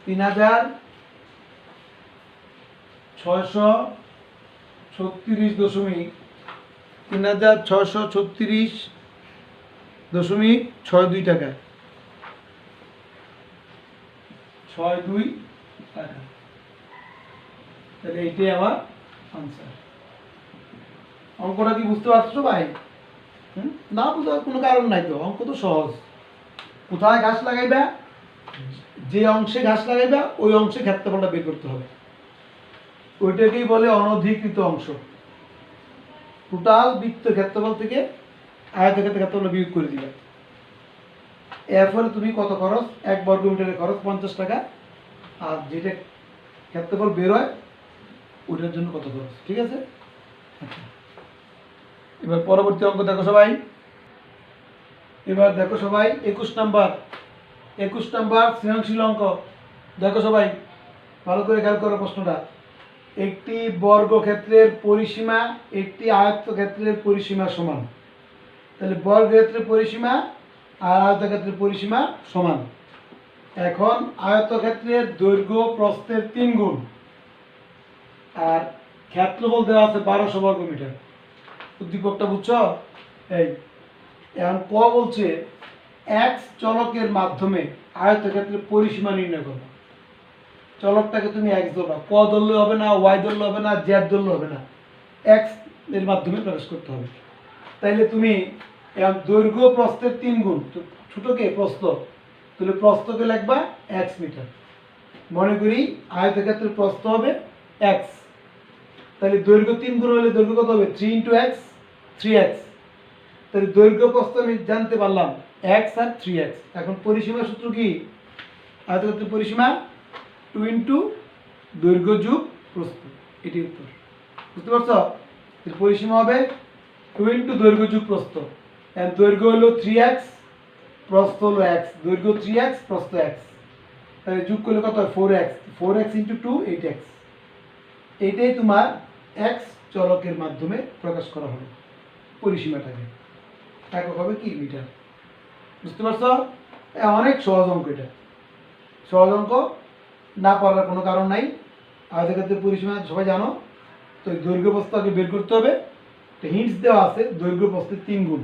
3636.62 টাকা। 62 টাকা। তাহলে এইটাই আমার আনসার। অঙ্কটা কি বুঝতে পারছো ভাই? না বুঝার কোনো কারণ নাই তো, অঙ্ক তো সহজ। কোথায় ঘাস লাগাইবা, যে অংশে ঘাস লাগাইবা ওই অংশে ক্ষেত্রফলটা বের করতে হবে। ওইটাকেই বলে অনধিকৃত অংশ। টোটাল বৃত্ত ক্ষেত্রফল থেকে আয়তক্ষেত্রের ক্ষেত্রফল বিয়োগ করে দিবা। এর ফলে তুমি কত খরচ, 1 বর্গ মিটারের খরচ 50 টাকা, আর যেটা ক্ষেত্রফল বের হয় ওইটার জন্য কত খরচ। ঠিক আছে, আচ্ছা। এবার পরবর্তী অঙ্ক দেখো সবাই। এবার দেখো সবাই 21 নাম্বার সৃজনশীল অঙ্ক। দেখো সবাই ভালো করে খেয়াল করো প্রশ্নটা। একটি বর্গক্ষেত্রের পরিসীমা একটি আয়তক্ষেত্রের পরিসীমা সমান। তাহলে বর্গক্ষেত্রের পরিসীমা আর আয়তক্ষেত্রের পরিসীমা সমান। এখন আয়তক্ষেত্রের দৈর্ঘ্য প্রস্থের 3 গুণ, আর ক্ষেত্রফল দেওয়া আছে 1200 বর্গ মিটার। উদ্দীপকটা বুঝছো? এই এখন ক বলছে এক্স চলকের মাধ্যমে আয়তক্ষেত্রের পরিসীমা নির্ণয় করো। চলকটাকে তুমি এক্স ধরবা, ক ধরলে হবে না, ওয়াই ধরলে হবে না, জেড ধরলে হবে না, এক্স এর মাধ্যমে প্রকাশ করতে হবে। তাইলে তুমি দৈর্ঘ্য প্রস্থের 3 গুণ, ছোটকে প্রস্থ, তাহলে প্রস্থকে লিখবা এক্স মিটার। মনে করি আয়তক্ষেত্রের প্রস্থ হবে এক্স, তাহলে দৈর্ঘ্য 3 গুণ হলে দৈর্ঘ্য কত হবে, 3 × x 3x। তাহলে দৈর্ঘ্য প্রস্থ আমি জানতে পারলাম x আর 3x। এখন পরিসীমা সূত্র কি, আয়তক্ষেত্রের পরিসীমা 2 × দৈর্ঘ্য যোগ প্রস্থ। এটি উত্তর। বুঝতে পারছো? পরিসীমা হবে 2 × দৈর্ঘ্য যোগ প্রস্থ। দৈর্ঘ্য হলো 3x, প্রস্থ হলো x, দৈর্ঘ্য 3x, প্রস্থ x। তাহলে যোগ করলে কত হয়, 4x, 4x × 2 8x। এইটাই তোমার x চলকের মাধ্যমে প্রকাশ করা হবে পরিসীমাটাকে। একক হবে কি, মিটার। বুঝতে পারছো? অনেক সহজ অঙ্ক, এটা সহজ অঙ্ক, না পারার কোনো কারণ নাই। আয়তক্ষেত্রের পরিসীমা সবাই জানো। তো দৈর্ঘ্য প্রস্থ আগে বের করতে হবে। হিন্টস দেওয়া আছে দৈর্ঘ্য প্রস্থের 3 গুণ।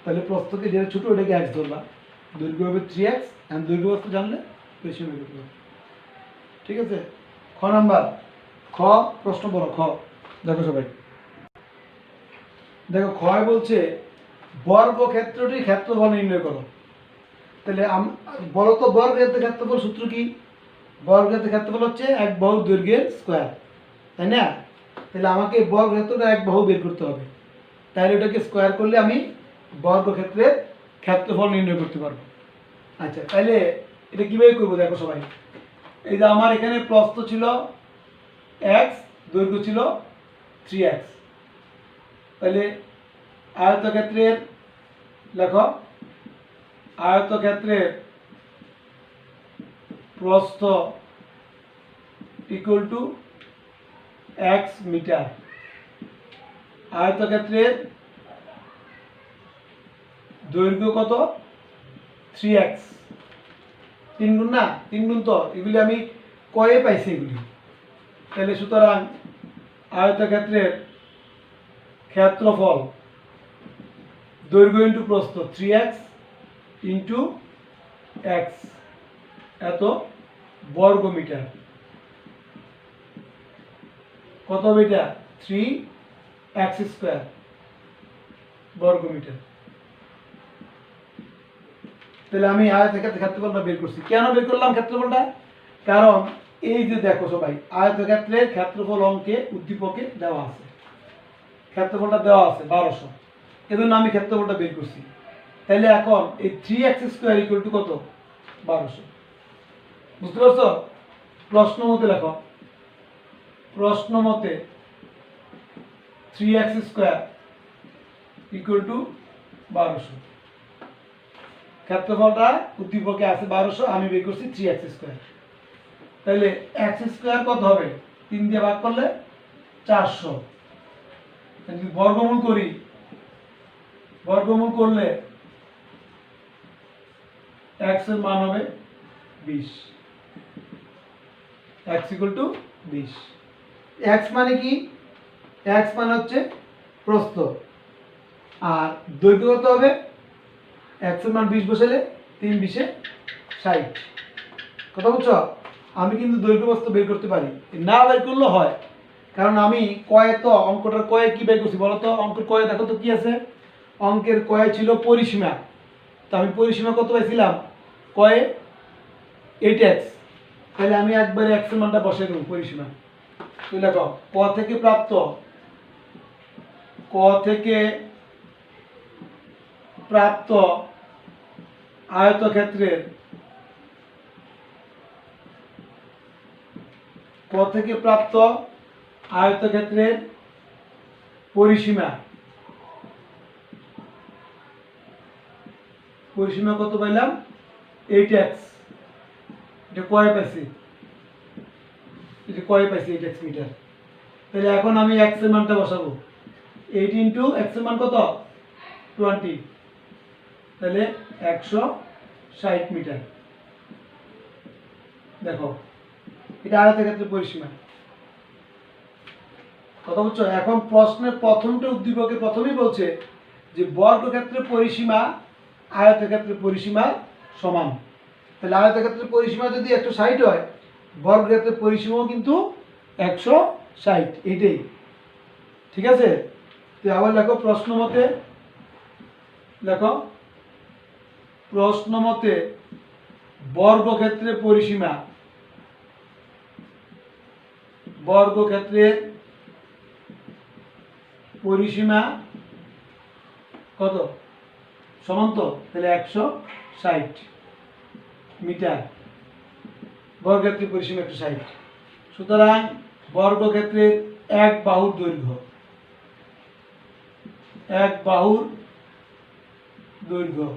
তাহলে প্রস্থকে যেটা ছোটো ওটাকে x ধরবা, দৈর্ঘ্য হবে 3x, আর দৈর্ঘ্য প্রস্থ জানলে পরিসীমা বের করতে হবে। ঠিক আছে। খ নাম্বার, খ প্রশ্ন বলো। খ দেখো সবাই, দেখো ক্ষয় বলছে বর্গক্ষেত্রটির ক্ষেত্রফল নির্ণয় করো। তাহলে বলো তো বর্গক্ষেত্রের ক্ষেত্রফল সূত্র কি? বর্গক্ষেত্রের ক্ষেত্রফল হচ্ছে 1 বাহুর দৈর্ঘ্যের স্কয়ার, তাই না? তাহলে আমাকে বর্গক্ষেত্রটা এক বাহু বের করতে হবে, তাহলে ওটাকে স্কোয়ার করলে আমি বর্গক্ষেত্রের ক্ষেত্রফল নির্ণয় করতে পারবো। আচ্ছা, তাহলে এটা কীভাবে করবো দেখো সবাই। এই যে আমার এখানে প্রস্থ ছিল এক্স, দৈর্ঘ্য ছিল 3x, তাহলে আয়তক্ষেত্রের লেখো, আয়তক্ষেত্রের প্রস্থ ইকুয়াল টু x মিটার, আয়তক্ষেত্রের দৈর্ঘ্য কত 3x, 3 গুণ না, 3 গুণ তো এগুলি আমি কয়ে পাইছি এগুলি। তাহলে সুতরাং আয়তক্ষেত্রের ক্ষেত্রফল দৈর্ঘ্য ইন্টু প্রস্থ 3x ইন্টু x এত বর্গ মিটার। কত মিটার? 3x স্কোয়ার বর্গ মিটার। তাহলে আমি আয়তক্ষেত্রের ক্ষেত্রফলটা বের করছি। কেন বের করলাম ক্ষেত্রফলটা? কারণ এই যে দেখো সবাই, আয়তক্ষেত্রের ক্ষেত্রফল অঙ্কে উদ্দীপকে দেওয়া আছে, ক্ষেত্রফলটা দেওয়া আছে 1200, এজন্য আমি ক্ষেত্রফলটা বের করছি। তাহলে এখন এই 3x স্কোয়ার ইকুয়াল টু কত? 1200। বুঝতে পারছো? প্রশ্ন মতে লেখো, প্রশ্ন মতে 3x স্কোয়ার ইকুয়াল টু 1200। ক্ষেত্রফলটা উদ্দীপকে আছে 1200, আমি বের করছি 3x স্কোয়ার। তাহলে x স্কোয়ার কত হবে? 3 দিয়ে ভাগ করলে 400। যদি বর্গমূল করি, বর্গমূল করলে x এর মান হবে 20, x ইকুয়াল টু 20। x মানে কি? x মানে হচ্ছে প্রস্থ, আর দৈর্ঘ্য কত হবে? x এর মান 20 বসালে 3 20 60। কথা বুঝছো? আমি কিন্তু দৈর্ঘ্য প্রস্থ বের করতে পারি, না বের করলে হয়, কারণ আমি কয়ে তো অঙ্কটার কয়ে কি বের করছি বলো তো? অঙ্কের কয়ে দেখো তো কি আছে? অঙ্কের কয়ে ছিল পরিসীমা, তো আমি পরিসীমা কত পাইছিলাম? কয়ে 8x। তাহলে আমি একবারে x এর মানটা বসাই দেবো পরিসীমা। তো দেখো, ক থেকে প্রাপ্ত, ক থেকে প্রাপ্ত আয়তক্ষেত্রের, ক থেকে প্রাপ্ত আয়তক্ষেত্রের পরিসীমা, পরিসীমা কত পাইলাম? 8x। এটা কয়ে পাইছি? এটা কয়ে পাইছি 8x মিটার। তাহলে এখন আমি x এর মানটা বসাবো। 8 ইন্টু x এর মান কত? 20, তাহলে 160 মিটার। দেখো, এটা আয়তক্ষেত্রের পরিসীমা। কথা বুঝছো? এখন প্রশ্নের প্রথমটা উদ্দীপকে প্রথমেই বলছে যে বর্গক্ষেত্রের পরিসীমা আয়তক্ষেত্রের পরিসীমার সমান। তাহলে আয়তক্ষেত্রের পরিসীমা যদি 160 হয়, বর্গক্ষেত্রের পরিসীমাও কিন্তু 160, এইটাই। ঠিক আছে? তো আবার লেখো প্রশ্ন মতে, লেখো প্রশ্ন মতে বর্গক্ষেত্রের পরিসীমা, বর্গক্ষেত্রের পরিসীমা কত? সমান তো, তাহলে 160 মিটার। বর্গক্ষেত্রের পরিসীমা 160। সুতরাং বর্গক্ষেত্রের এক বাহুর দৈর্ঘ্য, এক বাহুর দৈর্ঘ্য,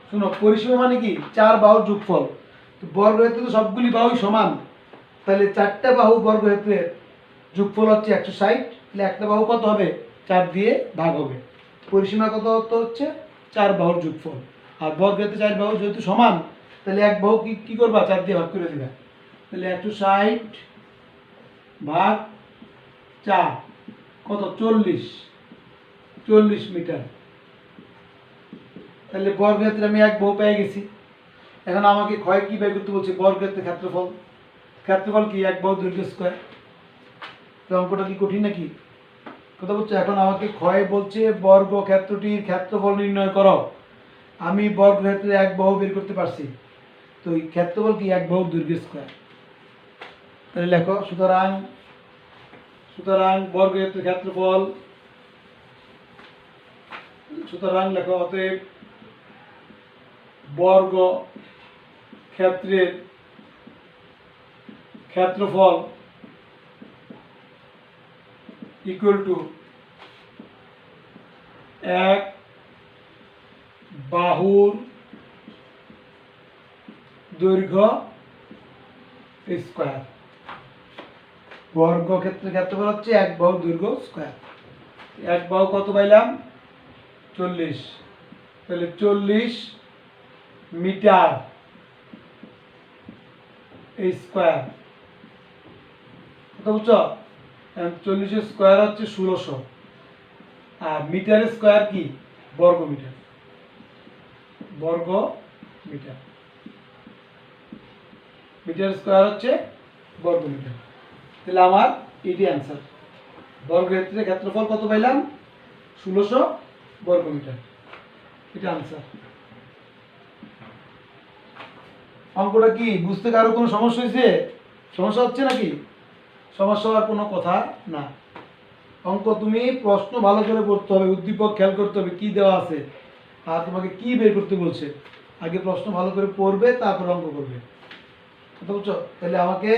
শোনো পরিসীমা মানে কি? 4 বাহুর যোগফল। তো বর্গক্ষেত্রে তো সবগুলি বাহুই সমান, তাহলে 4টা বাহু বর্গক্ষেত্রের যোগফল হচ্ছে 160। তাহলে একটা বাহু কত হবে? 4 দিয়ে ভাগ হবে। পরিসীমা কত হচ্ছে? 4 বাহুর যোগফল। আর বর্গক্ষেত্রে 4 বাহু যেহেতু সমান, তাহলে এক বাহু কি করবা? 4 দিয়ে ভাগ করে দিবা। তাহলে 160 ভাগ 4 কত? 40 মিটার। তাহলে বর্গক্ষেত্রে আমি এক বাহু পেয়ে গেছি। এখন আমাকে ক্ষয় কি বের করতে বলছে? বর্গক্ষেত্রের ক্ষেত্রফল। ক্ষেত্রফল কি? এক বাহু দৈর্ঘ্য স্কোয়ার। তো অঙ্কটা কি কঠিন নাকি? কথা বলছে। এখন আমাকে ক্ষয় বলছে বর্গক্ষেত্রটির ক্ষেত্রফল নির্ণয় করো। আমি বর্গক্ষেত্রে এক বাহু বের করতে পারছি, তো এই ক্ষেত্রফল কি? এক বাহু দৈর্ঘ্য স্কোয়ার। তাহলে লেখো, সুতরাং বর্গক্ষেত্রের ক্ষেত্রফল, সুতরাং লেখো অতএব বর্গ ক্ষেত্রের ক্ষেত্রফল ইকুয়াল টু এক বাহুর দৈর্ঘ্য স্কয়ার। বর্গক্ষেত্রের ক্ষেত্রফল হচ্ছে এক বাহুর দৈর্ঘ্য স্কয়ার। এক বাহু কত পাইলাম? 40। তাহলে 40 মিটার স্কয়ার। কত বুঝছো? 40 স্কয়ার হচ্ছে 1600, আর মিটারের স্কয়ার কি? বর্গ মিটার। বর্গ মিটার, মিটার স্কয়ার হচ্ছে বর্গ মিটার। তাহলে আমার এটি অ্যান্সার। বর্গক্ষেত্রের ক্ষেত্রফল কত পাইলাম? 1600 বর্গ মিটার। এটা আনসার। অঙ্কটা কি বুঝতে কারো কোনো সমস্যা হয়েছে? সমস্যা হচ্ছে নাকি? সমস্যা হওয়ার কোনো কথা না। অঙ্ক তুমি প্রশ্ন ভালো করে পড়তে হবে, উদ্দীপক খেয়াল করতে হবে কি দেওয়া আছে আর তোমাকে কি বের করতে বলছে। আগে প্রশ্ন ভালো করে পড়বে, তারপর অঙ্ক করবে। কথা বুঝছো? তাহলে আমাকে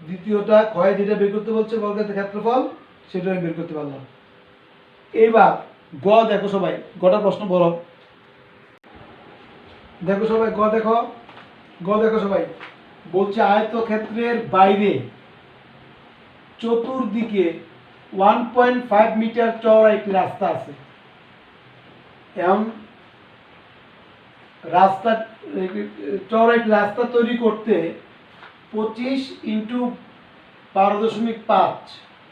দ্বিতীয়টা ক্ষয় যেটা বের করতে বলছে বর্গক্ষেত্রের ক্ষেত্রফল, সেটা আমি বের করতে পারলাম। এইবার গ দেখো সবাই, গটা প্রশ্ন বলো। দেখো সবাই গ দেখো, গ দেখো সবাই। বলছে আয়তক্ষেত্রের বাইরে চতুর্দিকে 1.5 মিটার চওড়া একটি রাস্তা আছে। এবং রাস্তা চওড়া একটি রাস্তা তৈরি করতে 25 ইন্টু 12.5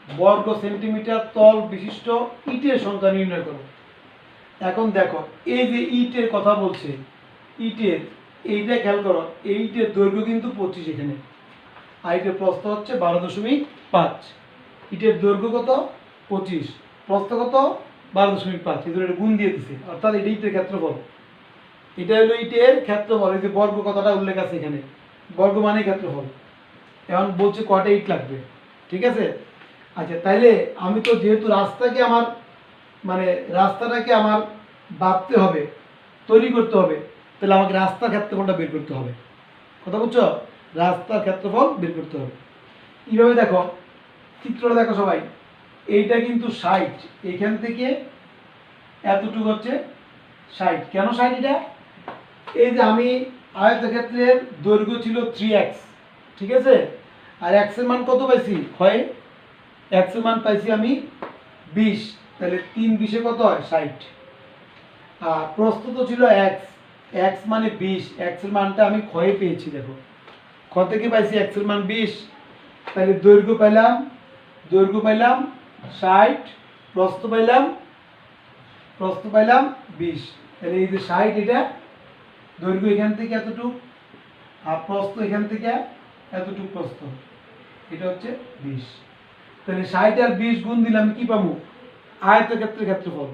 বর্গ সেন্টিমিটার তল বিশিষ্ট ইটের সংখ্যা নির্ণয় করো। এখন দেখো এই যে ইটের কথা বলছে, ইটের এইটা খেয়াল করো, এই ইটের দৈর্ঘ্য কিন্তু 25 এখানে, আর ইটের প্রস্থ হচ্ছে 12.5। ইটের দৈর্ঘ্য কত? 25, প্রস্থ কত? 12.5। এই ধরে গুণ দিয়ে দিছে, অর্থাৎ এটা ইটের ক্ষেত্রফল। এটা হলো ইটের ক্ষেত্রফল। এই যে বর্গ কথাটা উল্লেখ আছে এখানে, বর্গ মানে ক্ষেত্রফল। এখন বলছে কয়টা ইট লাগবে, ঠিক আছে? আচ্ছা, তাইলে আমি তো যেহেতু রাস্তাকে আমার মানে রাস্তাটাকে আমার বাঁধতে হবে, তৈরি করতে হবে, তাহলে আমাকে রাস্তার ক্ষেত্রফলটা বের করতে হবে। কথা বুঝছো? রাস্তার ক্ষেত্রফল বের করতে হবে। এইভাবে দেখো, চিত্রটা দেখো সবাই। এইটা কিন্তু 60, এখান থেকে এতটুকু হচ্ছে 60। কেন 60? এটা এই যে আমি আয়তক্ষেত্রের দৈর্ঘ্য ছিল 3x, ঠিক আছে? আর x এর মান কত পাইছি? হয় x এর মান পাইছি আমি 20, তাহলে 3 20 কত হয়? 60। আর প্রস্থ তো ছিল x, x মানে 20, x এর মানটা আমি ক্ষয়ে পেয়েছি। দেখো খ থেকে পাইছি x এর মান 20, তাহলে দৈর্ঘ্য পাইলাম 60, প্রস্থ পাইলাম 20। তাহলে এই যে 60, এটা দৈর্ঘ্য এখান থেকে এতটুক, আর প্রস্থ এখান থেকে এতটুক প্রস্থ, এটা হচ্ছে 20। তাহলে 60 আর 20 গুণ দিলে আমি কি পাবো? আয়তক্ষেত্রের ক্ষেত্রফল।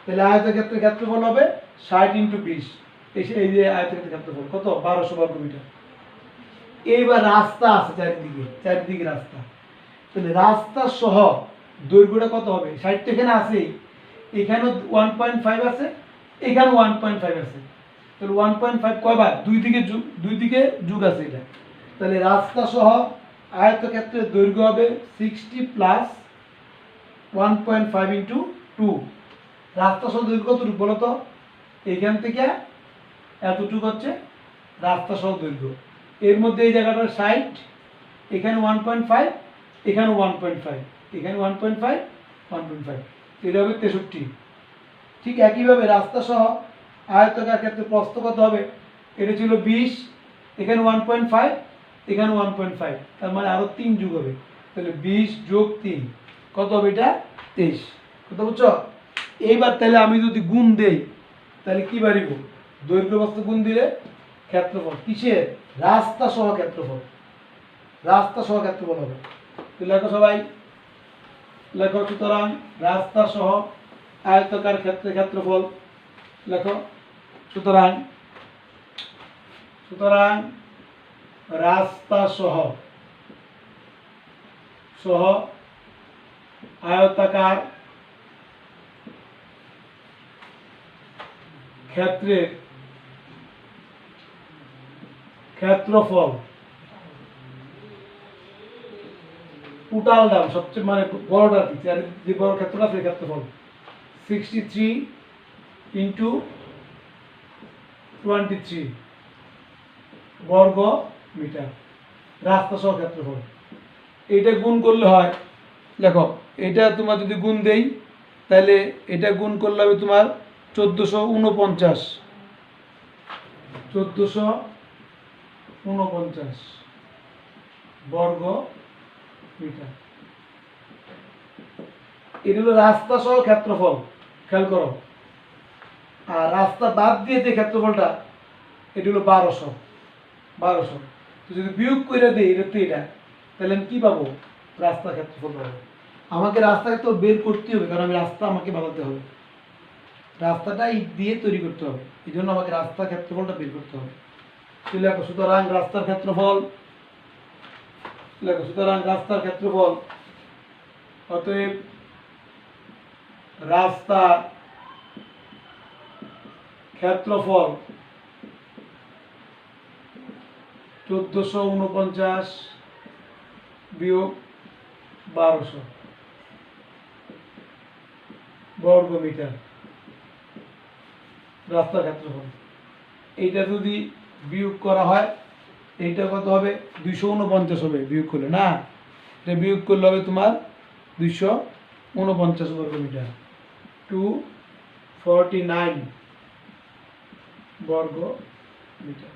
তাহলে আয়তক্ষেত্রের ক্ষেত্রফল হবে 60 ইন্টু 20। এই যে আয়তক্ষেত্রের ক্ষেত্রফল কত? 1200 বর্গ মিটার। এইবার রাস্তা আছে চারিদিকে রাস্তা। তাহলে রাস্তা সহ দৈর্ঘ্যটা কত হবে? 60 এখানে আছেই, এখানেও 1.5 আছে, এখানেও 1.5 আছে। তাহলে 1.5 কয়বার? দুই দিকে যুগ আছে এটা। তাহলে রাস্তা সহ আয়তক্ষেত্রের দৈর্ঘ্য হবে 60 প্লাস 1.5 ইন্টু 2। রাস্তা সহ দৈর্ঘ্য কতটুকু বলো তো? এখান থেকে এতটুকু হচ্ছে রাস্তা সহ দৈর্ঘ্য। এর মধ্যে এই জায়গাটা 60, এখানে 1.5, এখানে 1.5, এখানে 1.5, এটা হবে 63। ঠিক একইভাবে রাস্তা সহ আয়তকার ক্ষেত্রে প্রস্থ কত হবে? এটা ছিল 20, এখানে 1.5, এখানে 1.5, তার মানে আরো 3 যোগ হবে। তাহলে 20 যোগ 3 কত হবে? এটা 23। কথা বুঝছো? এইবার তাহলে আমি যদি গুণ দেই, তাহলে কি বাড়িব? দৈর্ঘ্য প্রস্থ গুণ দিলে ক্ষেত্রফল। কিসের? রাস্তা সহ ক্ষেত্রফল। রাস্তা সহ ক্ষেত্রফল হবে। তো লেখো সবাই, লেখো। সুতরাং রাস্তা সহ আয়তকার ক্ষেত্রফল লেখো। সুতরাং রাস্তা সহ আয়তাকার ক্ষেত্রের ক্ষেত্রফল টোটাল দাম সবচেয়ে মানে বড়টা কি যে বড় ক্ষেত্রটা সেই ক্ষেত্রফল 63 ইন্টু 23 বর্গ মিটার রাস্তা সহ ক্ষেত্রফল। এইটা গুণ করলে হয়, দেখো এটা তোমার যদি গুণ দেই তাহলে এটা গুণ করলে হবে তোমার 1449 বর্গ মিটার। এটা হলো রাস্তা সহ ক্ষেত্রফল, খেয়াল করো। আর রাস্তা বাদ দিয়ে যে ক্ষেত্রফলটা এটা হলো 1200। তো যদি বিয়োগ করে দিই এটা তো এটা, তাহলে আমি কি পাবো? রাস্তা ক্ষেত্রফল পাবো। আমাকে রাস্তা ক্ষেত্রফল বের করতে হবে, কারণ আমি রাস্তা আমাকে বানাতে হবে, রাস্তাটা ইট দিয়ে তৈরি করতে হবে, এই জন্য আমাকে রাস্তা ক্ষেত্রফলটা বের করতে হবে। লেখো সুতরাং রাস্তার ক্ষেত্রফল, লেখো সুতরাং রাস্তার ক্ষেত্রফল, অতএব রাস্তার ক্ষেত্রফল 1449 বিয়োগ 1200 বর্গ মিটার রাস্তার ক্ষেত্রফল। এইটা যদি বিয়োগ করা হয় এইটা কত হবে? 249 হবে বিয়োগ করলে, না এটা বিয়োগ করলে হবে তোমার 249 বর্গ মিটার, 249 বর্গ মিটার।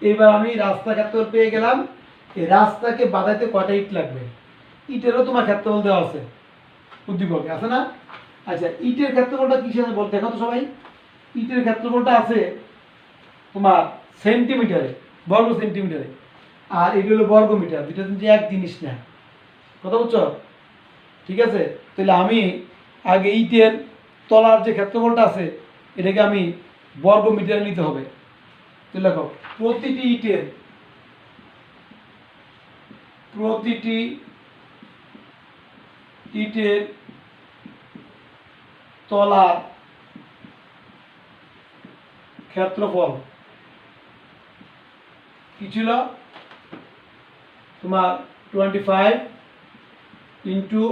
এবার আমি রাস্তা ক্ষেত্রফল পেয়ে গেলাম। এই রাস্তাকে বাঁধাইতে কয়টা ইট লাগবে? ইটেরও তোমার ক্ষেত্রফল দেওয়া আছে, উদ্দীপকে আছে না? আচ্ছা, ইটের ক্ষেত্রফলটা কিসে আছে বল, দেখো তো সবাই। ইটের ক্ষেত্রফলটা আছে তোমার সেন্টিমিটারে, বর্গ সেন্টিমিটারে, আর এটি হলো বর্গ মিটার, দুইটা কিন্তু এক জিনিস না, কথা বুঝছো? ঠিক আছে, তাহলে আমি আগে ইটের তলার যে ক্ষেত্রফলটা আছে এটাকে আমি বর্গ মিটারে নিতে হবে। তো দেখো প্রতিটি ইটের তলার ক্ষেত্রফল কি ছিল তোমার 25 ইন্টু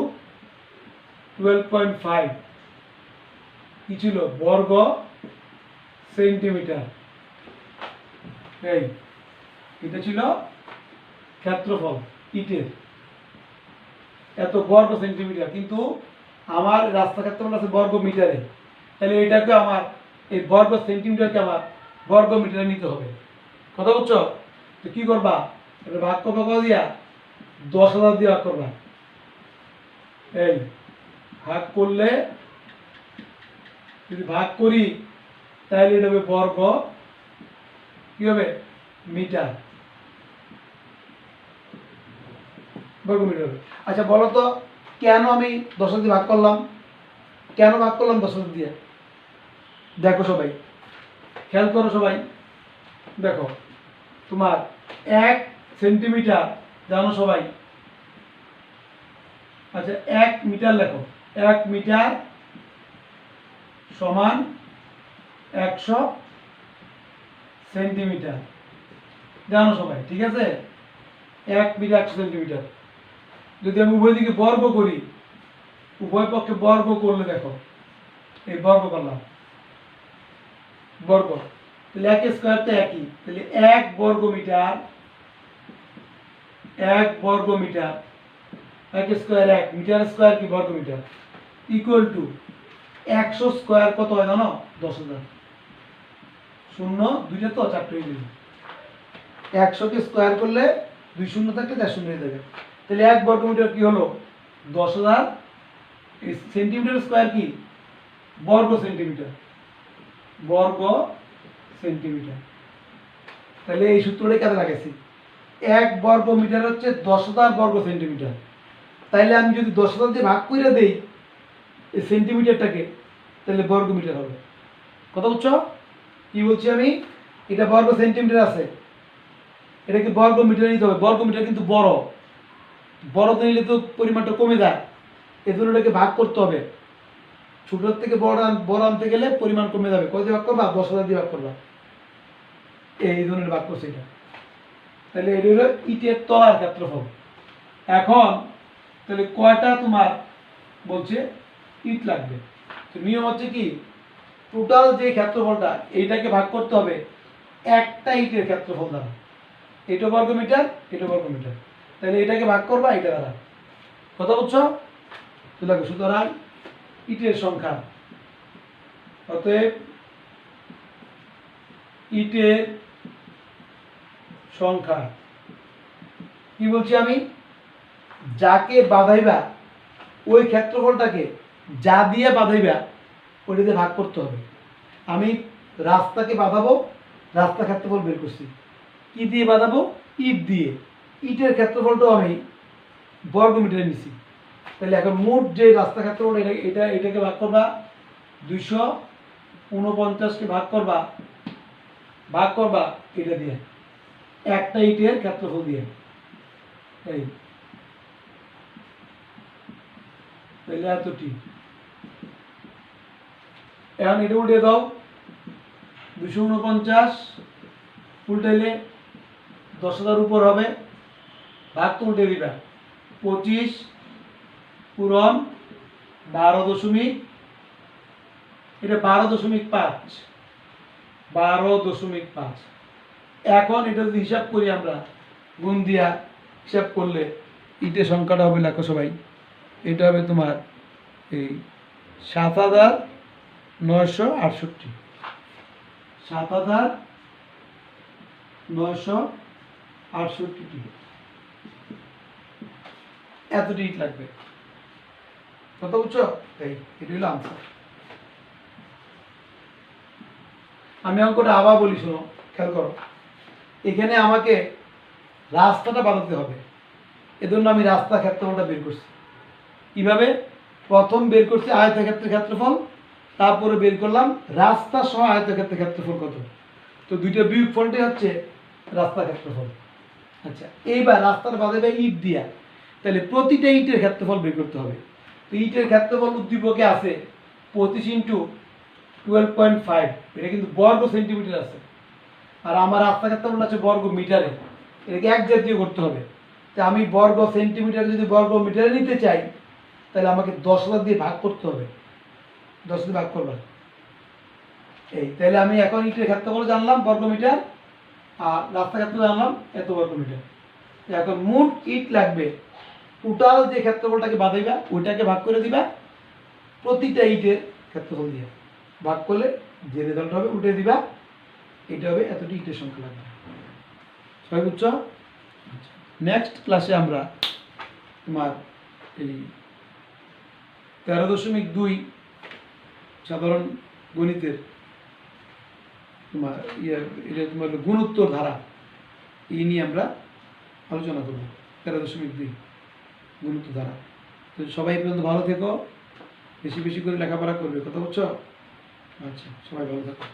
12.5 কি ছিল? বর্গ সেন্টিমিটার। এই এটা ছিল ক্ষেত্রফল ইটের, এত বর্গ সেন্টিমিটার, কিন্তু আমার রাস্তা ক্ষেত্রফল আছে বর্গ মিটারে, তাহলে এটাকে আমার এই বর্গ সেন্টিমিটারকে আমার বর্গ মিটারে নিতে হবে, কথা বুঝছো? তো কি করবা? এটা ভাগ করবা কত দিয়া? 10,000 দিয়ে ভাগ করবা। এই ভাগ করলে যদি ভাগ করি তাহলে এটা হবে বর্গ, কি হবে? মিটার, বর্গ মিটার হবে। আচ্ছা বলো তো কেন আমি 10,000 দিয়ে ভাগ করলাম? কেন ভাগ করলাম 10,000 দিয়ে? দেখো সবাই, খেয়াল করো সবাই, দেখো তোমার 1 সেন্টিমিটার জানো সবাই, আচ্ছা 1 মিটার লেখো, 1 মিটার সমান 100 সেন্টিমিটার জানো সবাই, ঠিক আছে? 1 মিটার 100 সেন্টিমিটার। যদি আমি উভয় দিকে বর্গ করি, উভয় পক্ষে বর্গ করলে দেখো এই বর্গ করলাম, বর্গ, তাহলে 1 স্কয়ার তো একই, তাহলে 1 বর্গ মিটার, 1 বর্গ মিটার, 1 স্কয়ার 1 মিটার স্কয়ার কি বর্গ মিটার, ইকুয়াল টু 100 স্কয়ার কত হয় জানো? 10,000। শূন্য দুইটা তো চারটে হয়ে যাবে, 100 কে স্কয়ার করলে 2 শূন্য থাকলে 4 শূন্য হয়ে যাবে, তাহলে 1 বর্গ মিটার কি হলো? 10,000। সেন্টিমিটার স্কয়ার কি? বর্গ সেন্টিমিটার, বর্গ সেন্টিমিটার। তাহলে এই সূত্রটাই কাজে লাগাইছি, 1 বর্গ মিটার হচ্ছে 10,000 বর্গ সেন্টিমিটার। তাইলে আমি যদি 10,000 দিয়ে ভাগ করে দেই এই সেন্টিমিটারটাকে, তাহলে বর্গ মিটার হবে, কথা বুঝছো? কি বলছি আমি? এটা বর্গ সেন্টিমিটার আছে, এটাকে বর্গ মিটার নিতে হবে, বর্গ মিটার কিন্তু বড়, বড়তে নিলে তো পরিমাণটা কমে যায়, এজন্য এটাকে ভাগ করতে হবে। ছোটোর থেকে বড় আনতে গেলে পরিমাণ কমে যাবে। কয় দিয়ে ভাগ করবা? 10,000 দিয়ে ভাগ করবা। এই ধরনের ভাগ করছে এটা। তাহলে এটা হলো ইটের তলার ক্ষেত্রফল। এখন তাহলে কয়টা তোমার বলছে ইট লাগবে? তো নিয়ম হচ্ছে কি, টোটাল যে ক্ষেত্রফলটা এইটাকে ভাগ করতে হবে একটা ইটের ক্ষেত্রফল দ্বারা। এটা বর্গ মিটার, এটা বর্গ মিটার। তাহলে এটাকে ভাগ করবা এটা দ্বারা। কথা বুঝছো? সুতরাং ইটের সংখ্যা, অতএব ইটের সংখ্যা কি বলছি আমি, যাকে বাঁধাইবা ওই ক্ষেত্রফলটাকে যা দিয়ে বাঁধাইবা ওইটাতে ভাগ করতে হবে। আমি রাস্তাকে বাঁধাবো, রাস্তা ক্ষেত্রফল বের করছি। কি দিয়ে বাঁধাবো? ইট দিয়ে। ইটের ক্ষেত্রফলটাও আমি বর্গ মিটারে নিছি। তাহলে এখন মোট যে রাস্তা ক্ষেত্রফল এটাকে ভাগ করবা 249কে ভাগ করবা এটা দিয়ে, একটা ইটের ক্ষেত্রফল দিয়ে। এই তাহলে এতটি। এখন এটা উল্টে দাও, 249 উল্টাইলে 10,000 উপর হবে, ভাগ তো উল্টে দিবা, 25 পূরণ 12 এটা 12.5। এখন এটা যদি হিসাব করি আমরা, গুণ দিয়া হিসাব করলে ইটের সংখ্যাটা হবে, লেখো সবাই, এটা হবে তোমার এই 7,968। 7,968টি এতটি ইট লাগবে। কত বুঝছো? এই এটা হলো আনসার। আমি অঙ্কটা আবার বলি, শোনো, খেয়াল করো। এখানে আমাকে রাস্তাটা বানাতে হবে, এজন্য আমি রাস্তা ক্ষেত্রফলটা বের করছি। কিভাবে? প্রথম বের করছি আয়তক্ষেত্রের ক্ষেত্রফল, তারপরে বের করলাম রাস্তা সহ আয়তক্ষেত্রের ক্ষেত্রফল কত। তো দুইটা বিয়োগফলটাই হচ্ছে রাস্তা ক্ষেত্রফল। আচ্ছা, এইবার রাস্তাটা বাঁধাবে ইট দিয়া, তাহলে প্রতিটা ইটের ক্ষেত্রফল বের করতে হবে। তো ইটের ক্ষেত্রফল উদ্দীপকে আছে 25 × 12.5, এটা কিন্তু বর্গ সেন্টিমিটার আছে। আর আমার রাস্তা ক্ষেত্রফল আছে বর্গ মিটারে, এটাকে এক জাতীয় করতে হবে। তো আমি বর্গ সেন্টিমিটার যদি বর্গ মিটারে নিতে চাই, তাহলে আমাকে 10,000 দিয়ে ভাগ করতে হবে। 10 দিয়ে ভাগ করবা। এই তাহলে আমি এখন ইটের ক্ষেত্রফল জানলাম বর্গ মিটার, আর রাস্তা ক্ষেত্র জানলাম এত বর্গ মিটার। এখন মোট ইট লাগবে, টোটাল যে ক্ষেত্রফলটাকে বাঁধাইবা ওইটাকে ভাগ করে দিবা প্রতিটা ইটের ক্ষেত্রফল দিয়ে। ভাগ করলে যে রেজাল্ট হবে উঠে দিবা, এটা হবে এতটি ইটের সংখ্যা লাগবে। সবাই বুঝছো? নেক্সট ক্লাসে আমরা তোমার এই 13.2 সাধারণ গণিতের তোমার এটা তোমার গুণোত্তর ধারা, এই নিয়ে আমরা আলোচনা করব। 13.2 গুণোত্তর ধারা। তো সবাই পর্যন্ত ভালো থেকো, বেশি বেশি করে লেখাপড়া করবে। কথা বলছো? আচ্ছা, সবাই ভালো থাকো।